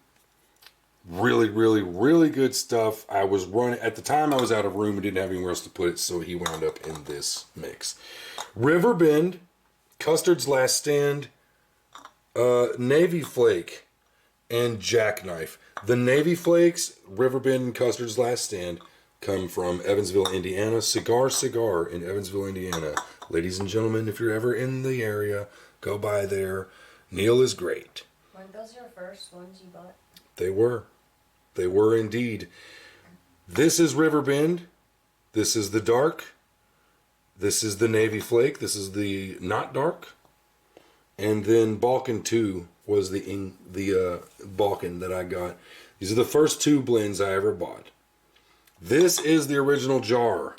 Really, really, really good stuff. I was running, at the time I was out of room and didn't have anywhere else to put it, so he wound up in this mix. River Bend, Custard's Last Stand, Navy Flake, and Jackknife. The Navy Flakes, River Bend, and Custard's Last Stand come from Evansville, Indiana. Cigar in Evansville, Indiana. Ladies and gentlemen, if you're ever in the area, go by there. Neil is great. Weren't those your first ones you bought? They were. They were indeed. This is River Bend. This is the dark. This is the Navy Flake. This is the not dark. And then Balkan 2 was the Balkan that I got. These are the first 2 blends I ever bought. This is the original jar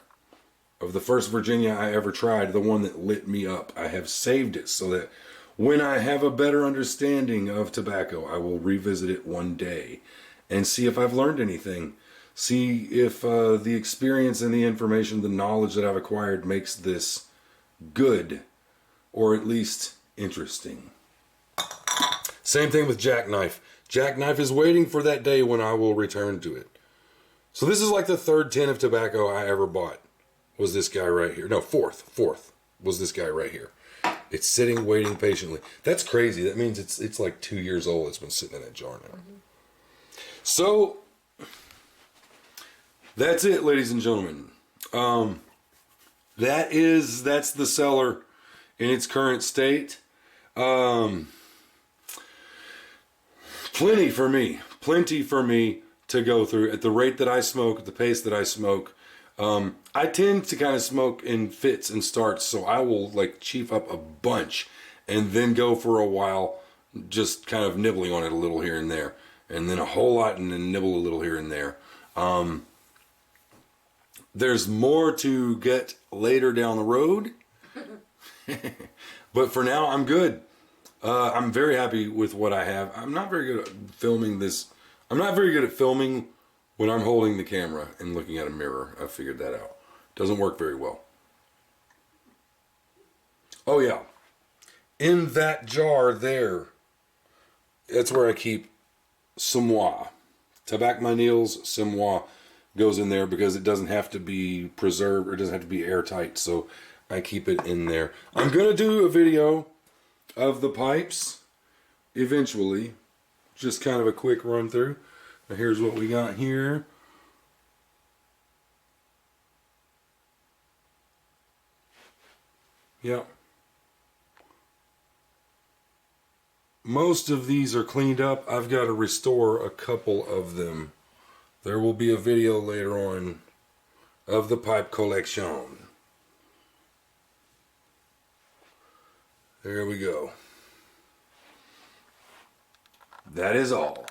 of the first Virginia I ever tried, the one that lit me up. I have saved it so that when I have a better understanding of tobacco, I will revisit it one day and see if I've learned anything. See if the experience and the information, the knowledge that I've acquired makes this good, or at least interesting. Same thing with Jackknife. Jackknife is waiting for that day when I will return to it. So this is like the 3rd tin of tobacco I ever bought. Was this guy right here. No, fourth was this guy right here. It's sitting, waiting patiently. That's crazy. That means it's like 2 years old. It's been sitting in that jar now. Mm-hmm. So that's it, ladies and gentlemen. That's the cellar in its current state. Plenty for me to go through at the rate that I smoke, at the pace that I smoke. I tend to kind of smoke in fits and starts, so I will like chief up a bunch and then go for a while just kind of nibbling on it a little here and there, and then a whole lot and then nibble a little here and there. There's more to get later down the road, but for now I'm good. I'm very happy with what I have. I'm not very good at filming this. I'm not very good at filming when I'm holding the camera and looking at a mirror. I figured that out. Doesn't work very well. Oh yeah. In that jar there, that's where I keep Semois. Tabac Manil's Semois goes in there because it doesn't have to be preserved, or it doesn't have to be airtight, so I keep it in there. I'm going to do a video of the pipes eventually. Just kind of a quick run through. Now here's what we got here. Yep. Most of these are cleaned up. I've got to restore a couple of them. There will be a video later on of the pipe collection. There we go. That is all.